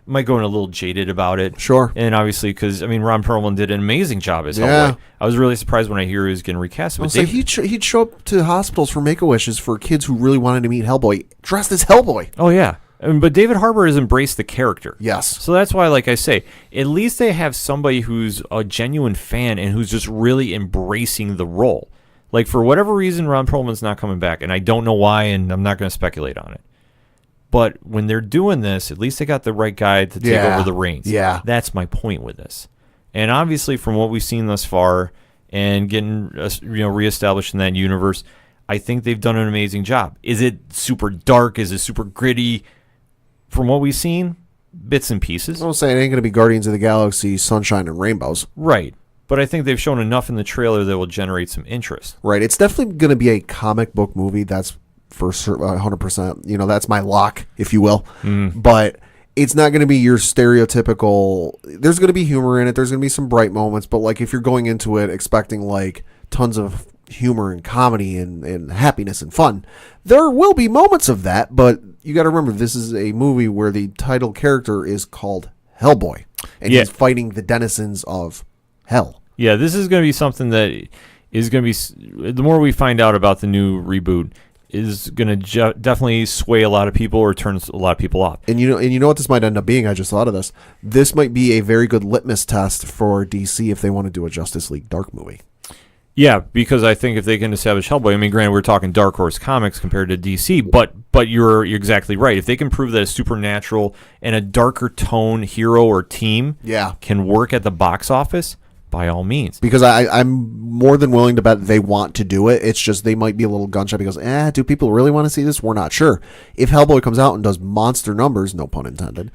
might go in a little jaded about it. Sure. And obviously, because, I mean, Ron Perlman did an amazing job as Hellboy. I was really surprised when I hear he was getting recast. So he'd show up to hospitals for Make-A-Wishes for kids who really wanted to meet Hellboy, dressed as Hellboy. Oh, yeah. But David Harbour has embraced the character. Yes. So that's why, like I say, at least they have somebody who's a genuine fan and who's just really embracing the role. Like, for whatever reason, Ron Perlman's not coming back, and I don't know why, and I'm not going to speculate on it. But when they're doing this, at least they got the right guy to take over the reins. Yeah. That's my point with this. And obviously, from what we've seen thus far and getting reestablished in that universe, I think they've done an amazing job. Is it super dark? Is it super gritty? From what we've seen, bits and pieces. I'm saying it ain't going to be Guardians of the Galaxy, Sunshine and Rainbows. Right. But I think they've shown enough in the trailer that will generate some interest. Right. It's definitely going to be a comic book movie. That's for 100%. That's my lock, if you will. But it's not going to be your stereotypical. There's going to be humor in it. There's going to be some bright moments. But like if you're going into it expecting like tons of humor and comedy and happiness and fun, there will be moments of that. But you got to remember, this is a movie where the title character is called Hellboy, and he's fighting the denizens of hell. Yeah, this is going to be something that is going to be, the more we find out about the new reboot, is going to definitely sway a lot of people or turn a lot of people off. And you know what this might end up being? I just thought of this. This might be a very good litmus test for DC if they want to do a Justice League Dark movie. Yeah, because I think if they can establish Hellboy, I mean, granted, we're talking Dark Horse Comics compared to DC, but you're exactly right. If they can prove that a supernatural and a darker tone hero or team can work at the box office, by all means. Because I'm more than willing to bet they want to do it. It's just they might be a little gun-shy because, do people really want to see this? We're not sure. If Hellboy comes out and does monster numbers, no pun intended,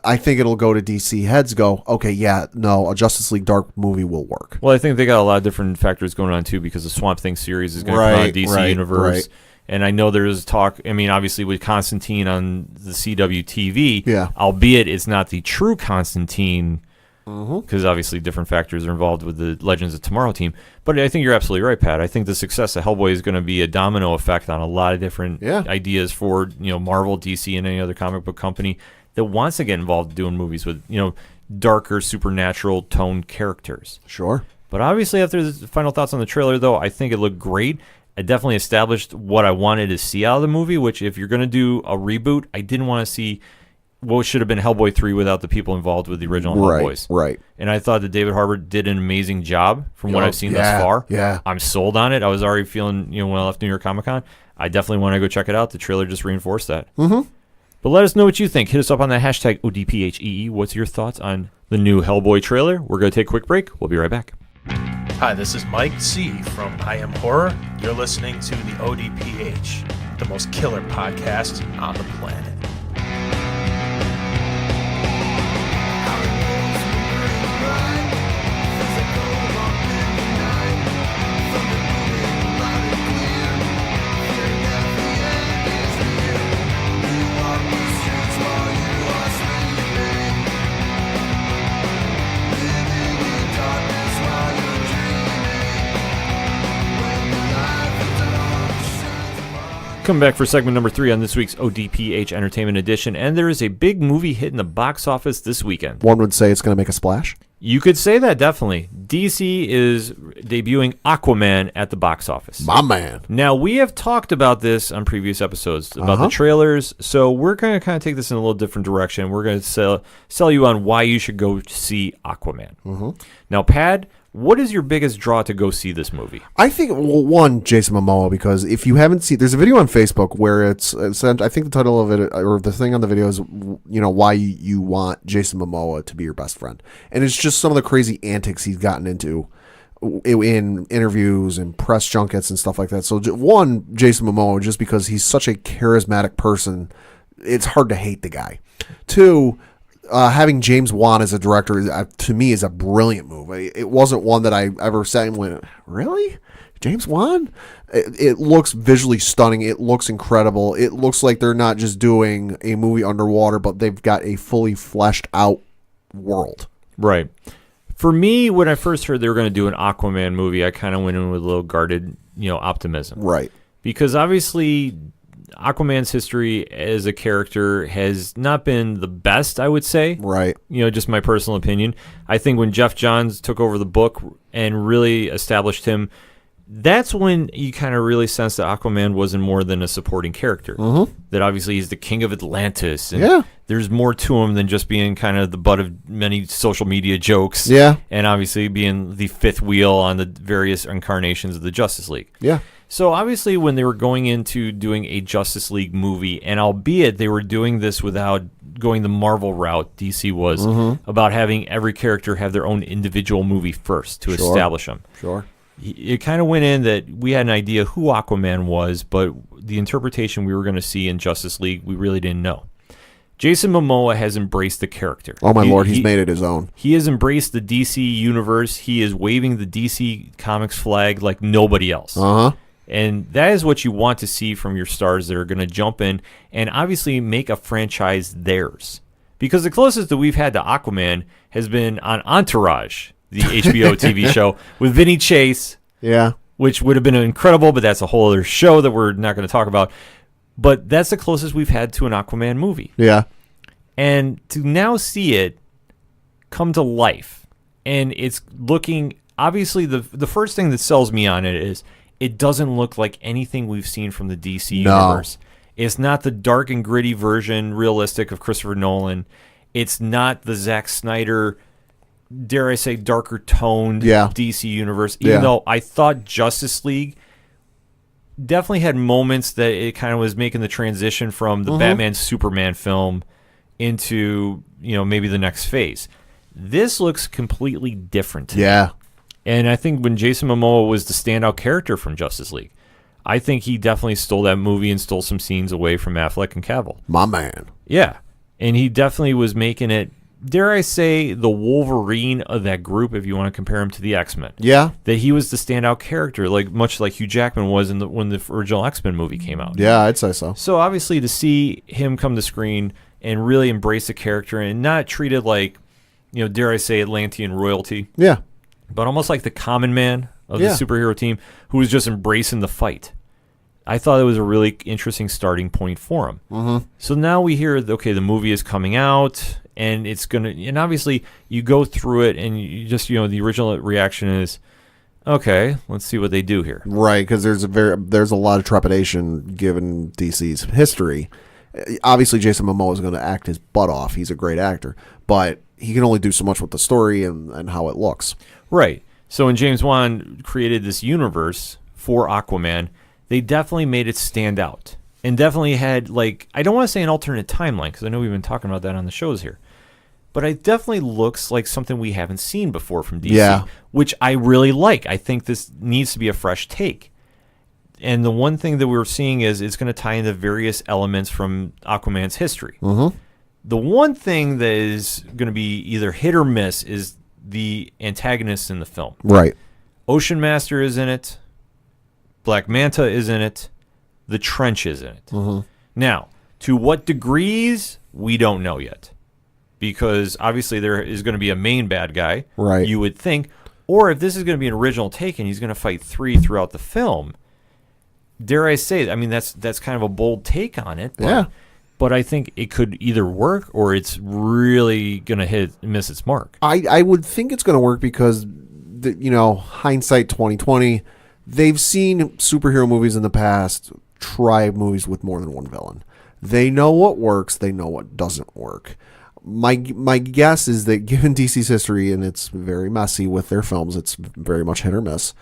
I think it'll go to DC heads go, okay, a Justice League Dark movie will work. Well, I think they got a lot of different factors going on, too, because the Swamp Thing series is going to come out of DC Universe. Right. And I know there's talk, I mean, obviously with Constantine on the CW TV, albeit it's not the true Constantine, because obviously different factors are involved with the Legends of Tomorrow team. But I think you're absolutely right, Pat. I think the success of Hellboy is going to be a domino effect on a lot of different ideas for Marvel, DC, and any other comic book company that wants to get involved doing movies with darker supernatural toned characters. Sure. But obviously, after the final thoughts on the trailer, though, I think it looked great. It definitely established what I wanted to see out of the movie, which if you're going to do a reboot, I didn't want to see what should have been Hellboy 3 without the people involved with the original Hellboys. Right. And I thought that David Harbour did an amazing job from what I've seen thus far. Yeah. I'm sold on it. I was already feeling, when I left New York Comic Con, I definitely want to go check it out. The trailer just reinforced that. But let us know what you think. Hit us up on that hashtag ODPHEE. What's your thoughts on the new Hellboy trailer? We're going to take a quick break. We'll be right back. Hi, this is Mike C. from I Am Horror. You're listening to the ODPH, the most killer podcast on the planet. Coming back for segment number 3 on this week's ODPH Entertainment Edition, and there is a big movie hitting the box office this weekend. One would say it's going to make a splash. You could say that, definitely. DC is debuting Aquaman at the box office. My man. Now, we have talked about this on previous episodes, about the trailers, so we're going to kind of take this in a little different direction. We're going to sell you on why you should go see Aquaman. Now, Pad, what is your biggest draw to go see this movie? I think, well, one, Jason Momoa, because if you haven't seen, there's a video on Facebook where it's I think the title of it, or the thing on the video is, why you want Jason Momoa to be your best friend. And it's just some of the crazy antics he's gotten into in interviews and press junkets and stuff like that. So, one, Jason Momoa, just because he's such a charismatic person, it's hard to hate the guy. Two, having James Wan as a director, to me, is a brilliant move. It wasn't one that I ever sat and went, really? James Wan? It looks visually stunning. It looks incredible. It looks like they're not just doing a movie underwater, but they've got a fully fleshed out world. Right. For me, when I first heard they were going to do an Aquaman movie, I kind of went in with a little guarded, optimism. Right. Because obviously Aquaman's history as a character has not been the best, I would say. Right. Just my personal opinion. I think when Jeff Johns took over the book and really established him, that's when you kind of really sense that Aquaman wasn't more than a supporting character. That obviously he's the king of Atlantis. And there's more to him than just being kind of the butt of many social media jokes. Yeah. And obviously being the fifth wheel on the various incarnations of the Justice League. Yeah. So obviously when they were going into doing a Justice League movie, and albeit they were doing this without going the Marvel route, DC was, about having every character have their own individual movie first to establish them. Sure. It kind of went in that we had an idea who Aquaman was, but the interpretation we were going to see in Justice League, we really didn't know. Jason Momoa has embraced the character. Oh, my Lord, he's made it his own. He has embraced the DC universe. He is waving the DC Comics flag like nobody else. And that is what you want to see from your stars that are going to jump in and obviously make a franchise theirs. Because the closest that we've had to Aquaman has been on Entourage, the HBO TV show, with Vinny Chase. Yeah. Which would have been incredible, but that's a whole other show that we're not going to talk about. But that's the closest we've had to an Aquaman movie. Yeah. And to now see it come to life, and it's looking, obviously the first thing that sells me on it is it doesn't look like anything we've seen from the DC universe. It's not the dark and gritty version, realistic, of Christopher Nolan. It's not the Zack Snyder, dare I say, darker toned DC universe. Even though I thought Justice League definitely had moments that it kind of was making the transition from the Batman Superman film into, maybe the next phase. This looks completely different to me. And I think when Jason Momoa was the standout character from Justice League, I think he definitely stole that movie and stole some scenes away from Affleck and Cavill. My man. Yeah. And he definitely was making it, dare I say, the Wolverine of that group, if you want to compare him to the X-Men. Yeah. That he was the standout character, much like Hugh Jackman was when the original X-Men movie came out. Yeah, I'd say so. So obviously to see him come to screen and really embrace the character and not treat it like, dare I say, Atlantean royalty. Yeah. But almost like the common man of the superhero team who was just embracing the fight. I thought it was a really interesting starting point for him. So now we hear, okay, the movie is coming out, and it's going to, and obviously you go through it, and you just, the original reaction is, okay, let's see what they do here. Right, because there's a lot of trepidation given DC's history. Obviously, Jason Momoa is going to act his butt off. He's a great actor, but he can only do so much with the story and how it looks. Right. So when James Wan created this universe for Aquaman, they definitely made it stand out. and definitely had, like, I don't want to say an alternate timeline because I know we've been talking about that on the shows here, but it definitely looks like something we haven't seen before from DC, Yeah. which I really like. I think this needs to be a fresh take. And the one thing that we're seeing is it's going to tie into various elements from Aquaman's history. Mm-hmm. The one thing that is going to be either hit or miss is the antagonists in the film. Right. Ocean Master is in it. Black Manta is in it. The Trench is in it. Mm-hmm. Now, to what degrees, we don't know yet. Because obviously there is going to be a main bad guy, Right. you would think. Or if this is going to be an original take and he's going to fight 3 throughout the film, dare I say, I mean, that's kind of a bold take on it. Yeah. But I think it could either work or it's really going to miss its mark. I would think it's going to work because, hindsight 2020, they've seen superhero movies in the past try movies with more than one villain. They know what works. They know what doesn't work. My guess is that given DC's history, and it's very messy with their films, it's very much hit or miss.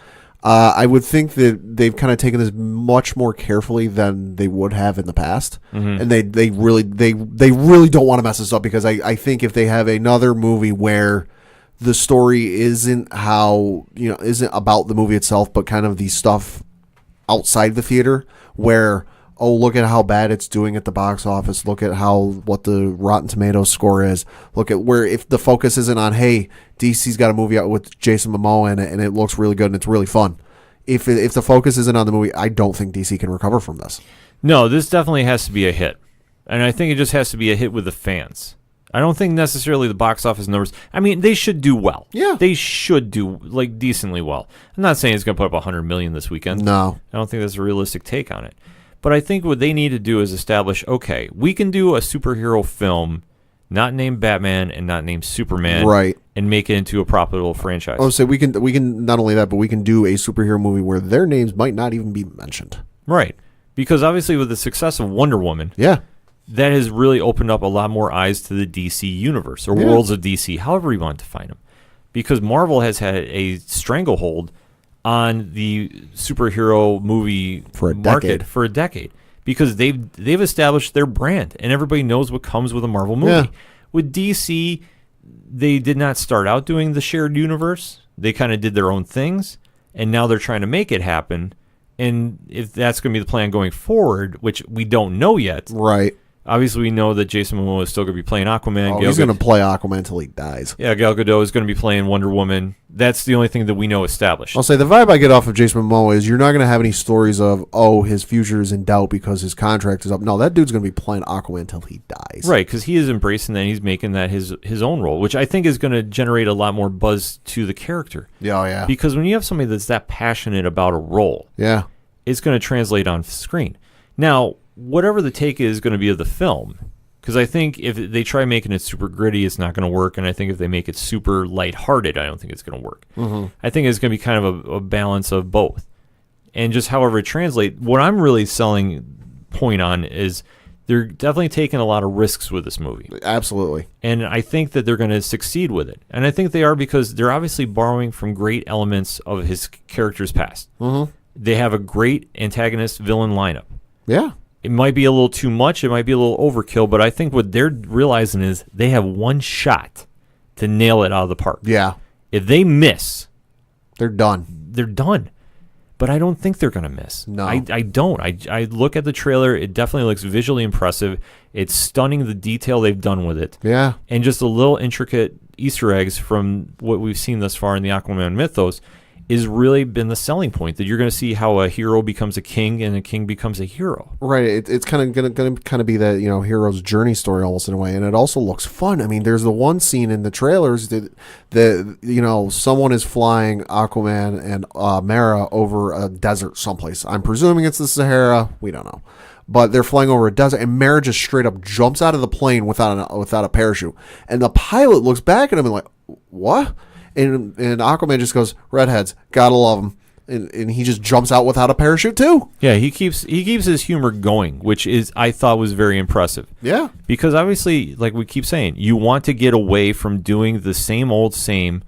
I would think that they've kind of taken this much more carefully than they would have in the past, and they really don't want to mess this up because I think if they have another movie where the story isn't about the movie itself, but kind of the stuff outside the theater where, oh, look at how bad it's doing at the box office. Look at what the Rotten Tomatoes score is. Look at where if the focus isn't on, hey, DC's got a movie out with Jason Momoa in it and it looks really good and it's really fun. If the focus isn't on the movie, I don't think DC can recover from this. No, this definitely has to be a hit. And I think it just has to be a hit with the fans. I don't think necessarily the box office numbers. I mean, they should do well. Yeah. They should do, like, decently well. I'm not saying it's going to put up $100 million this weekend. No. I don't think that's a realistic take on it. But I think what they need to do is establish, okay, we can do a superhero film not named Batman and not named Superman, Right. and make it into a profitable franchise. Oh, so we can not only that, but we can do a superhero movie where their names might not even be mentioned. Right. Because obviously with the success of Wonder Woman, Yeah. that has really opened up a lot more eyes to the DC universe, or worlds of DC, however you want to define them. Because Marvel has had a stranglehold on the superhero movie market for a decade. Because they've established their brand, and everybody knows what comes with a Marvel movie. Yeah. With DC, they did not start out doing the shared universe. They kind of did their own things, and now they're trying to make it happen. And if that's going to be the plan going forward, which we don't know yet, Right. obviously we know that Jason Momoa is still going to be playing Aquaman. Oh, he's going to play Aquaman until he dies. Yeah, Gal Gadot is going to be playing Wonder Woman. That's the only thing that we know established. I'll say the vibe I get off of Jason Momoa is you're not going to have any stories of, oh, his future is in doubt because his contract is up. No, that dude's going to be playing Aquaman until he dies. Right, because he is embracing that. He's making that his own role, which I think is going to generate a lot more buzz to the character. Yeah, oh, yeah. Because when you have somebody that's that passionate about a role, Yeah. it's going to translate on screen. Now, whatever the take is going to be of the film, because I think if they try making it super gritty, it's not going to work. And I think if they make it super lighthearted, I don't think it's going to work. Mm-hmm. I think it's going to be kind of a balance of both. And just however it translates, what I'm really selling point on is they're definitely taking a lot of risks with this movie. Absolutely. And I think that they're going to succeed with it. And I think they are because they're obviously borrowing from great elements of his character's past. Mm-hmm. They have a great antagonist-villain lineup. Yeah. It might be a little too much. It might be a little overkill. But I think what they're realizing is they have one shot to nail it out of the park. Yeah. If they miss, They're done. they're done. But I don't think they're going to miss. No. I don't. I look at the trailer. It definitely looks visually impressive. It's stunning, the detail they've done with it. Yeah. And just a little intricate Easter eggs from what we've seen thus far in the Aquaman mythos is really been the selling point, that you're going to see how a hero becomes a king and a king becomes a hero. Right. It's kind of going to kind of be that, hero's journey story almost in a way. And it also looks fun. I mean, there's the one scene in the trailers that someone is flying Aquaman and Mara over a desert someplace. I'm presuming it's the Sahara. We don't know. But they're flying over a desert, and Mara just straight up jumps out of the plane without a parachute. And the pilot looks back at him and like, what? And Aquaman just goes, redheads, gotta love them. And he just jumps out without a parachute too. Yeah, he keeps his humor going, which I thought was very impressive. Yeah. Because obviously, like we keep saying, you want to get away from doing the same old same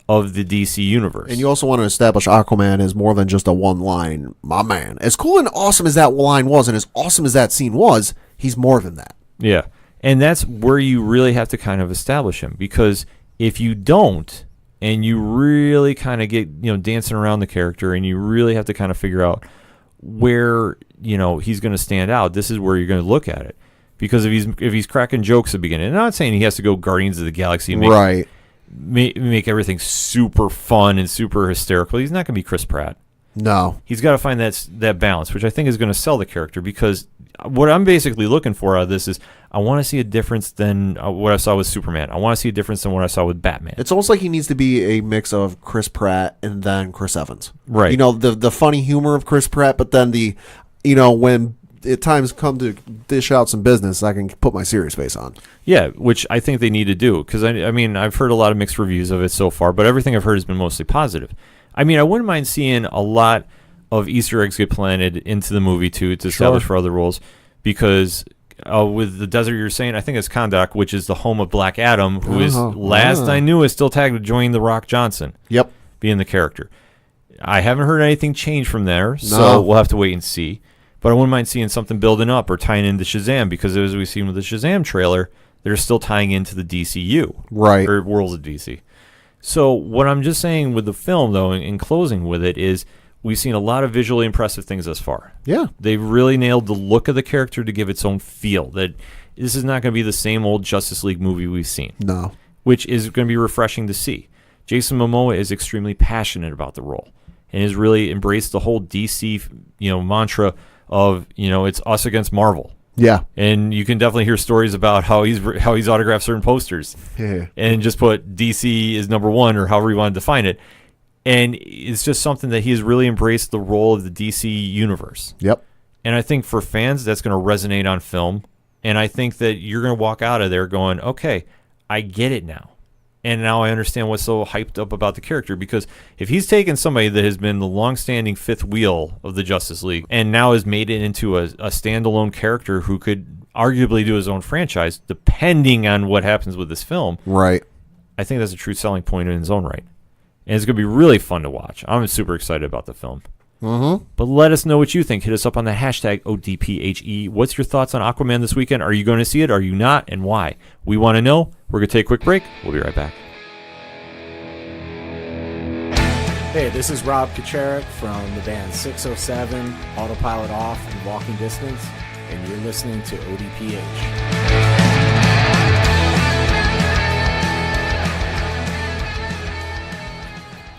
of the DC universe. And you also want to establish Aquaman as more than just a one line, my man. As cool and awesome as that line was, and as awesome as that scene was, he's more than that. Yeah. And that's where you really have to kind of establish him, because if you don't, and you really kind of get, dancing around the character, and you really have to kind of figure out where, he's going to stand out, this is where you're going to look at it. Because if he's cracking jokes at the beginning, and I'm not saying he has to go Guardians of the Galaxy and make everything super fun and super hysterical. He's not going to be Chris Pratt. No. He's got to find that balance, which I think is going to sell the character, because what I'm basically looking for out of this is I want to see a difference than what I saw with Superman. I want to see a difference than what I saw with Batman. It's almost like he needs to be a mix of Chris Pratt and then Chris Evans. Right. The funny humor of Chris Pratt, but then when at times come to dish out some business, I can put my serious face on. Yeah, which I think they need to do, because I've heard a lot of mixed reviews of it so far, but everything I've heard has been mostly positive. I wouldn't mind seeing a lot of Easter eggs get planted into the movie too, to establish for other roles, because with the desert you're saying, I think it's Kahndaq, which is the home of Black Adam, who is last I knew is still tagged with Dwayne The Rock Johnson. Yep, being the character. I haven't heard anything change from there, so we'll have to wait and see. But I wouldn't mind seeing something building up or tying into Shazam, because as we've seen with the Shazam trailer, they're still tying into the DCU, right, or Worlds of DC. So what I'm just saying with the film, though, in closing with it, is we've seen a lot of visually impressive things thus far. Yeah. They've really nailed the look of the character to give its own feel. That this is not going to be the same old Justice League movie we've seen. No. Which is going to be refreshing to see. Jason Momoa is extremely passionate about the role and has really embraced the whole DC, mantra of, it's us against Marvel. Yeah. And you can definitely hear stories about how he's autographed certain posters and just put DC is number one, or however you want to define it. And it's just something that he has really embraced the role of the DC universe. Yep. And I think for fans, that's going to resonate on film. And I think that you're going to walk out of there going, okay, I get it now. And now I understand what's so hyped up about the character, because if he's taken somebody that has been the long-standing fifth wheel of the Justice League and now has made it into a standalone character who could arguably do his own franchise, depending on what happens with this film, right? I think that's a true selling point in its own right. And it's going to be really fun to watch. I'm super excited about the film. Mm-hmm. But let us know what you think. Hit us up on the hashtag ODPHE. What's your thoughts on Aquaman this weekend? Are you going to see it? Are you not? And why? We want to know. We're going to take a quick break. We'll be right back. Hey, this is Rob Kacharik from the band 607, Autopilot Off, and Walking Distance, and you're listening to ODPH.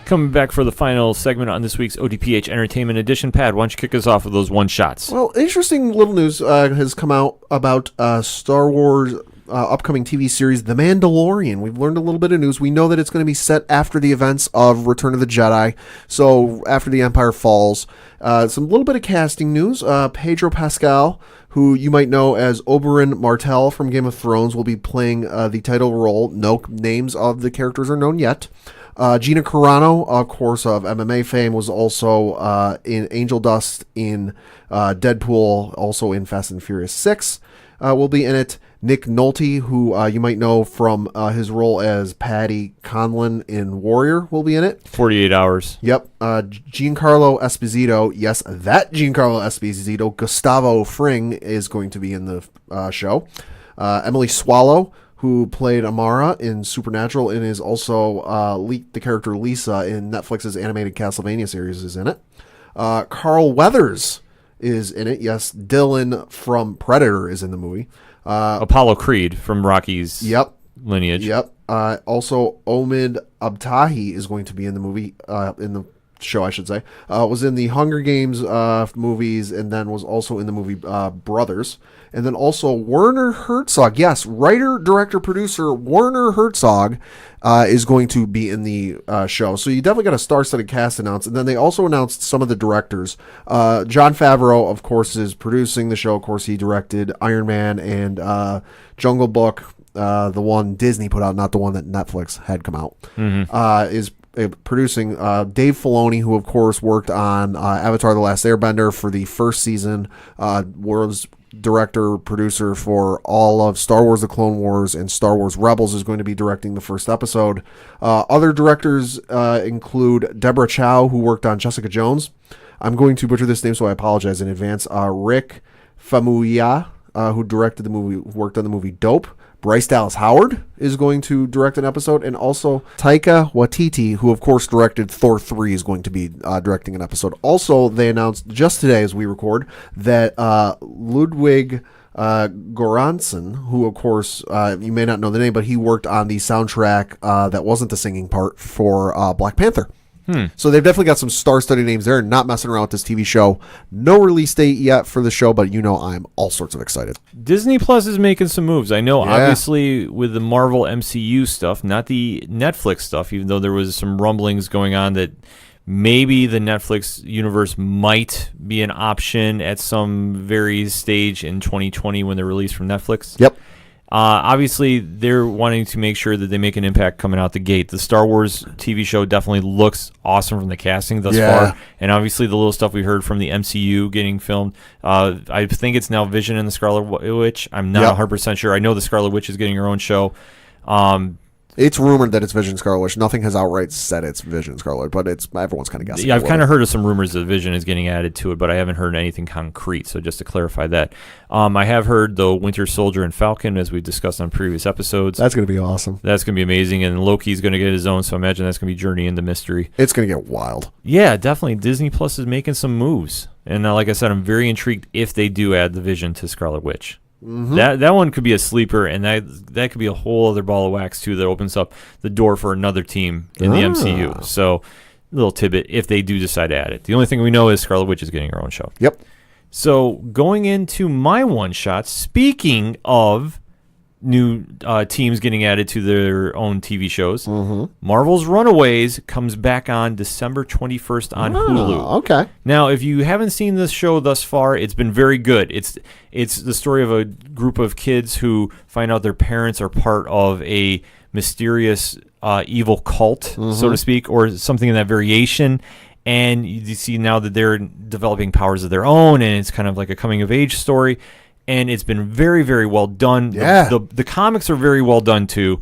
Coming back for the final segment on this week's ODPH Entertainment Edition. Pad, why don't you kick us off with those one-shots? Well, interesting little news has come out about Star Wars upcoming TV series, The Mandalorian. We've learned a little bit of news. We know that it's going to be set after the events of Return of the Jedi, so after the Empire falls. Some little bit of casting news. Pedro Pascal, who you might know as Oberyn Martell from Game of Thrones, will be playing the title role. No names of the characters are known yet. Gina Carano, of course, of MMA fame, was also in Angel Dust in Deadpool, also in Fast and Furious 6, will be in it. Nick Nolte, who you might know from his role as Paddy Conlon in Warrior, will be in it. 48 Hours. Yep. Giancarlo Esposito, yes, that Giancarlo Esposito, Gustavo Fring is going to be in the show. Emily Swallow, who played Amara in Supernatural and is also the character Lisa in Netflix's animated Castlevania series, is in it. Carl Weathers is in it. Yes, Dylan from Predator is in the movie. Apollo Creed from Rocky's lineage. Yep. Also, Omid Abtahi is going to be in the movie, in the show, I should say. Was in the Hunger Games movies, and then was also in the movie Brothers. And then also Werner Herzog, yes, writer, director, producer Werner Herzog is going to be in the show. So you definitely got a star-studded cast announced. And then they also announced some of the directors. Jon Favreau, of course, is producing the show. Of course, he directed Iron Man and Jungle Book, the one Disney put out, not the one that Netflix had come out. Is producing. Dave Filoni, who of course worked on Avatar: The Last Airbender for the first season, was director, producer for all of Star Wars The Clone Wars and Star Wars Rebels, is going to be directing the first episode. Other directors include Deborah Chow, who worked on Jessica Jones. I'm going to butcher this name, so I apologize in advance. Rick Famuyiwa, who directed the movie, worked on the movie Dope. Bryce Dallas Howard is going to direct an episode, and also Taika Waititi, who of course directed Thor 3, is going to be directing an episode. Also, they announced just today as we record that Ludwig Göransson, who of course you may not know the name, but he worked on the soundtrack that wasn't the singing part for Black Panther. So they've definitely got some star-studded names there. Not messing around with this TV show. No release date yet for the show, but you know I'm all sorts of excited. Disney Plus is making some moves. I know, obviously, with the Marvel MCU stuff, not the Netflix stuff, even though there was some rumblings going on that maybe the Netflix universe might be an option at some very stage in 2020 when they're released from Netflix. Yep. Obviously, they're wanting to make sure that they make an impact coming out the gate. The Star Wars TV show definitely looks awesome from the casting thus far. And obviously, the little stuff we heard from the MCU getting filmed. I think it's now Vision and the Scarlet Witch. I'm not 100% sure. I know the Scarlet Witch is getting her own show. It's rumored that it's Vision Scarlet Witch. Nothing has outright said it's Vision Scarlet, but everyone's kind of guessing. Yeah, I've kind of heard of some rumors that Vision is getting added to it, but I haven't heard anything concrete. So just to clarify that, I have heard the Winter Soldier and Falcon, as we discussed on previous episodes. That's going to be awesome. That's going to be amazing, and Loki's going to get his own. So I imagine that's going to be Journey into Mystery. It's going to get wild. Yeah, definitely. Disney Plus is making some moves, and like I said, I'm very intrigued if they do add the Vision to Scarlet Witch. Mm-hmm. That one could be a sleeper, and that could be a whole other ball of wax too that opens up the door for another team in the MCU. So, little tidbit if they do decide to add it. The only thing we know is Scarlet Witch is getting her own show. Yep. So going into my one shot, speaking of new teams getting added to their own TV shows, Marvel's Runaways comes back on December 21st on Hulu. Okay. Now, if you haven't seen this show thus far, it's been very good. It's the story of a group of kids who find out their parents are part of a mysterious evil cult, so to speak, or something in that variation. And you see now that they're developing powers of their own, and it's kind of like a coming-of-age story. And it's been very, very well done. Yeah. The comics are very well done, too.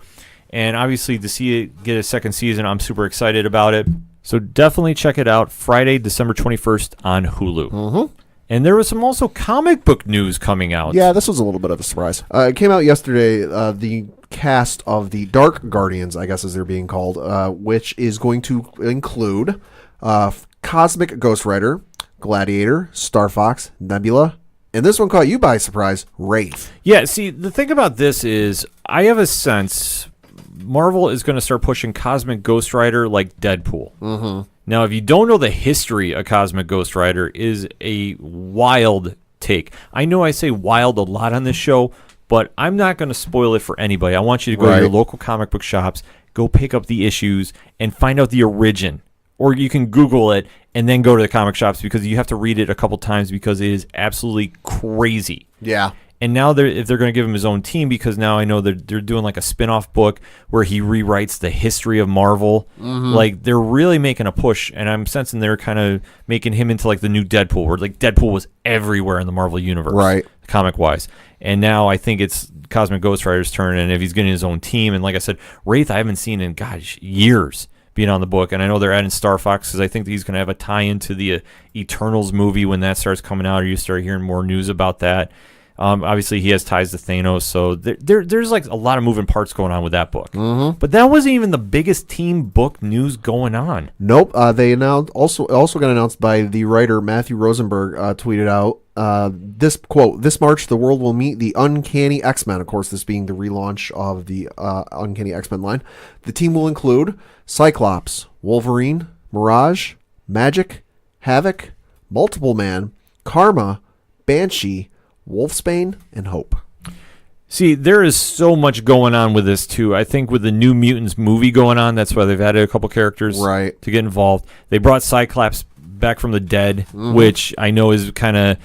And obviously, to see it get a second season, I'm super excited about it. So definitely check it out Friday, December 21st on Hulu. And there was some also comic book news coming out. Yeah, this was a little bit of a surprise. It came out yesterday, the cast of the Dark Guardians, I guess as they're being called, which is going to include Cosmic Ghost Rider, Gladiator, Star Fox, Nebula, and this one caught you by surprise, Wraith. Yeah, see, the thing about this is I have a sense Marvel is going to start pushing Cosmic Ghost Rider like Deadpool. Now, if you don't know the history of Cosmic Ghost Rider, is a wild take. I know I say wild a lot on this show, but I'm not going to spoil it for anybody. I want you to go to your local comic book shops, go pick up the issues, and find out the origin. Or you can Google it and then go to the comic shops because you have to read it a couple times because it is absolutely crazy. Yeah. And now if they're going to give him his own team, because now I know they're doing like a spin-off book where he rewrites the history of Marvel. Like they're really making a push, and I'm sensing they're kind of making him into like the new Deadpool, where like Deadpool was everywhere in the Marvel universe, comic-wise. And now I think it's Cosmic Ghost Rider's turn, and if he's getting his own team, and like I said, Wraith I haven't seen in years being on the book, and I know they're adding Star Fox because I think he's going to have a tie-in to the Eternals movie when that starts coming out, or you start hearing more news about that. Obviously, he has ties to Thanos, so there's like a lot of moving parts going on with that book. But that wasn't even the biggest team book news going on. Nope. They announced also got announced by the writer Matthew Rosenberg. Tweeted out this quote: "This March, the world will meet the Uncanny X-Men." Of course, this being the relaunch of the Uncanny X-Men line. The team will include Cyclops, Wolverine, Mirage, Magic, Havoc, Multiple Man, Karma, Banshee, Wolfsbane, and Hope. See, there is so much going on with this, too. I think with the New Mutants movie going on, that's why they've added a couple characters to get involved. They brought Cyclops back from the dead, which I know is kind of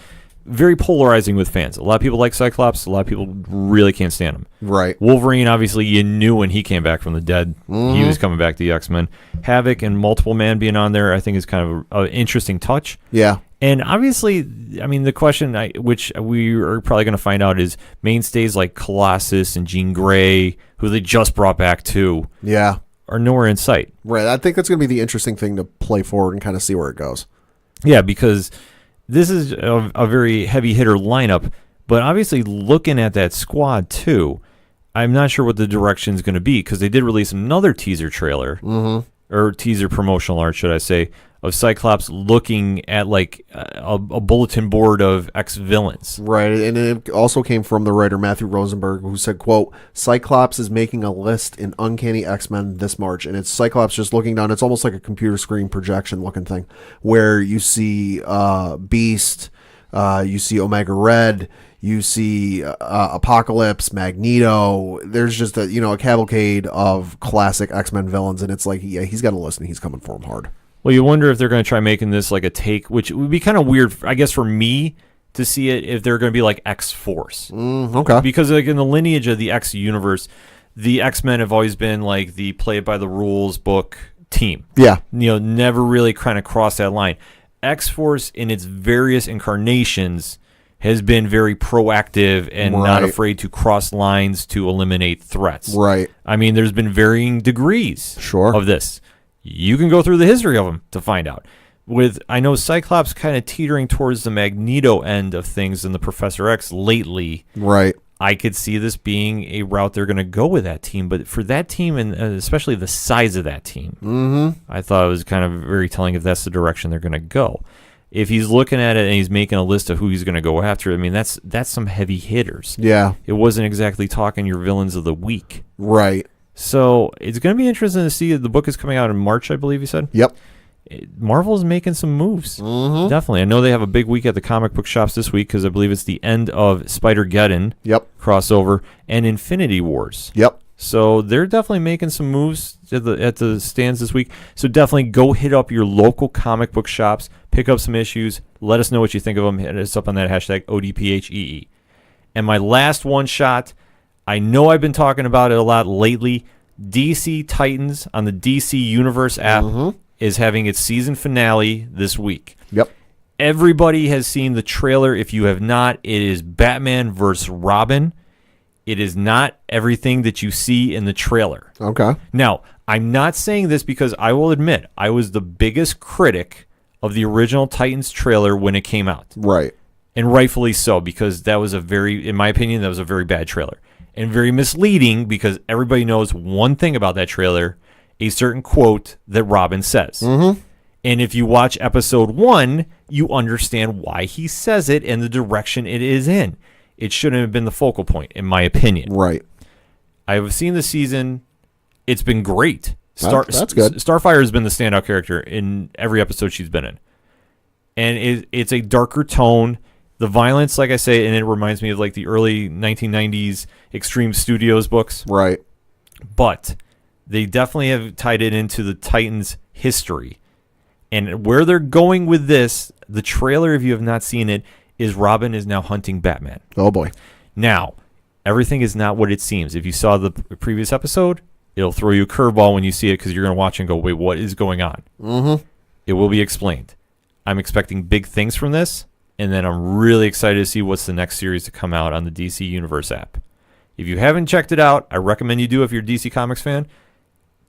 very polarizing with fans. A lot of people like Cyclops. A lot of people really can't stand him. Wolverine, obviously, you knew when he came back from the dead, he was coming back to the X-Men. Havoc and Multiple Man being on there, I think is kind of an interesting touch. Yeah. And obviously, I mean, the question which we are probably going to find out is mainstays like Colossus and Jean Grey, who they just brought back too, Yeah. are nowhere in sight. Right. I think that's going to be the interesting thing to play forward and kind of see where it goes. Yeah, because this is a very heavy hitter lineup, but obviously looking at that squad too, I'm not sure what the direction is going to be because they did release another teaser trailer, or teaser promotional art, should I say, of Cyclops looking at like a bulletin board of ex-villains. Right, and it also came from the writer Matthew Rosenberg, who said, quote, Cyclops is making a list in Uncanny X-Men this March, and it's Cyclops just looking down. It's almost like a computer screen projection looking thing, where you see Beast, you see Omega Red, you see Apocalypse, Magneto. There's just a cavalcade of classic X-Men villains, and it's like, yeah, he's got a list, and he's coming for him hard. Well, you wonder if they're going to try making this like a take, which would be kind of weird, I guess, for me to see it if they're going to be like X-Force. Okay. Because like in the lineage of the X universe, the X-Men have always been like the play it by the rules book team. Yeah. Never really kind of crossed that line. X-Force in its various incarnations has been very proactive and not afraid to cross lines to eliminate threats. Right. I mean, there's been varying degrees of this. You can go through the history of them to find out. I know Cyclops kind of teetering towards the Magneto end of things and the Professor X lately. Right. I could see this being a route they're going to go with that team. But for that team, and especially the size of that team, I thought it was kind of very telling if that's the direction they're going to go. If he's looking at it and he's making a list of who he's going to go after, I mean, that's some heavy hitters. Yeah. It wasn't exactly talking your villains of the week. Right. So it's going to be interesting to see. The book is coming out in March, I believe you said? Yep. Marvel's making some moves. Definitely. I know they have a big week at the comic book shops this week because I believe it's the end of Spider-Geddon crossover and Infinity Wars. Yep. So they're definitely making some moves at the stands this week. So definitely go hit up your local comic book shops, pick up some issues, let us know what you think of them. Hit us up on that hashtag ODPHEE. And my last one shot, I know I've been talking about it a lot lately. DC Titans on the DC Universe app is having its season finale this week. Yep. Everybody has seen the trailer. If you have not, it is Batman vs. Robin. It is not everything that you see in the trailer. Okay. Now, I'm not saying this because I will admit I was the biggest critic of the original Titans trailer when it came out. Right. And rightfully so, because that was in my opinion, that was a very bad trailer. And very misleading because everybody knows one thing about that trailer, a certain quote that Robin says. And if you watch episode 1, you understand why he says it and the direction it is in. It shouldn't have been the focal point, in my opinion. Right. I've seen the season. It's been great. That's good. Starfire has been the standout character in every episode she's been in. And it's a darker tone. The violence, like I say, and it reminds me of like the early 1990s Extreme Studios books. Right. But they definitely have tied it into the Titans' history. And where they're going with this, the trailer, if you have not seen it, is Robin is now hunting Batman. Oh, boy. Now, everything is not what it seems. If you saw the previous episode, it'll throw you a curveball when you see it because you're going to watch and go, wait, what is going on? It will be explained. I'm expecting big things from this. And then I'm really excited to see what's the next series to come out on the DC Universe app. If you haven't checked it out, I recommend you do if you're a DC Comics fan.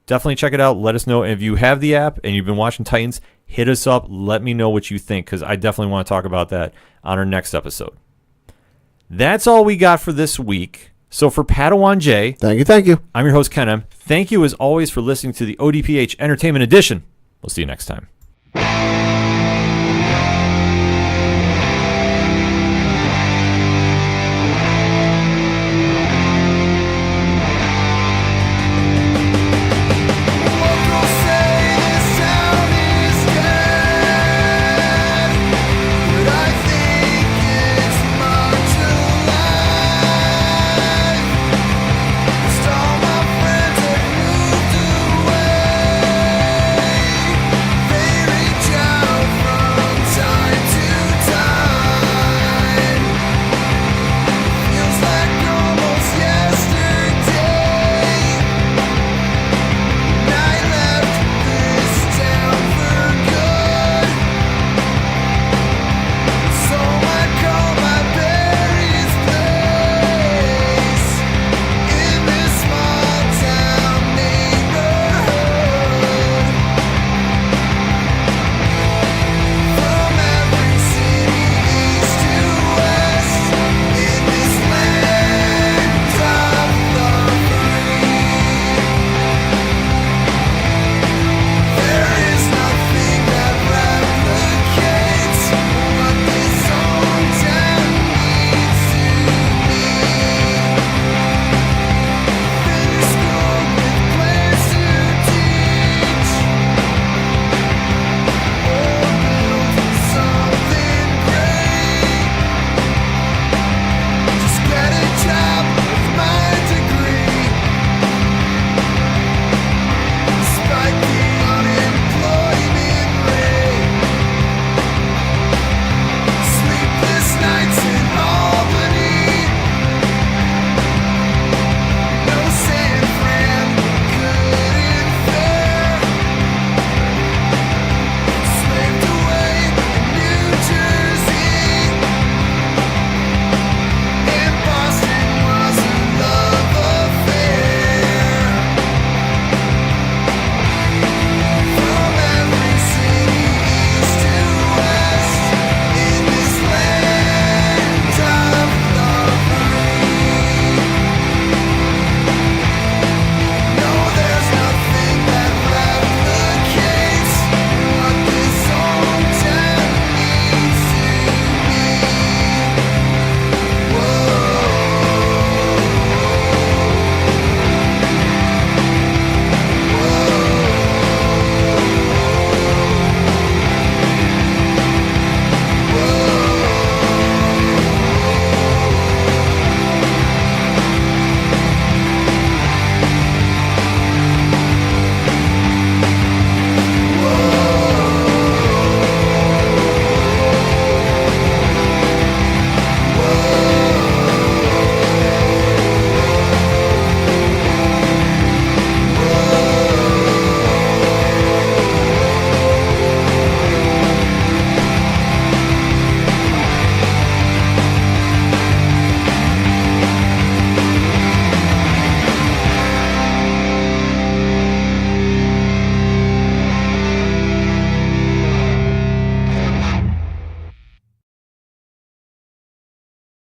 Definitely check it out. Let us know. And if you have the app and you've been watching Titans, hit us up. Let me know what you think because I definitely want to talk about that on our next episode. That's all we got for this week. So for Padawan J, Thank you. I'm your host, Ken M. Thank you as always for listening to the ODPH Entertainment Edition. We'll see you next time.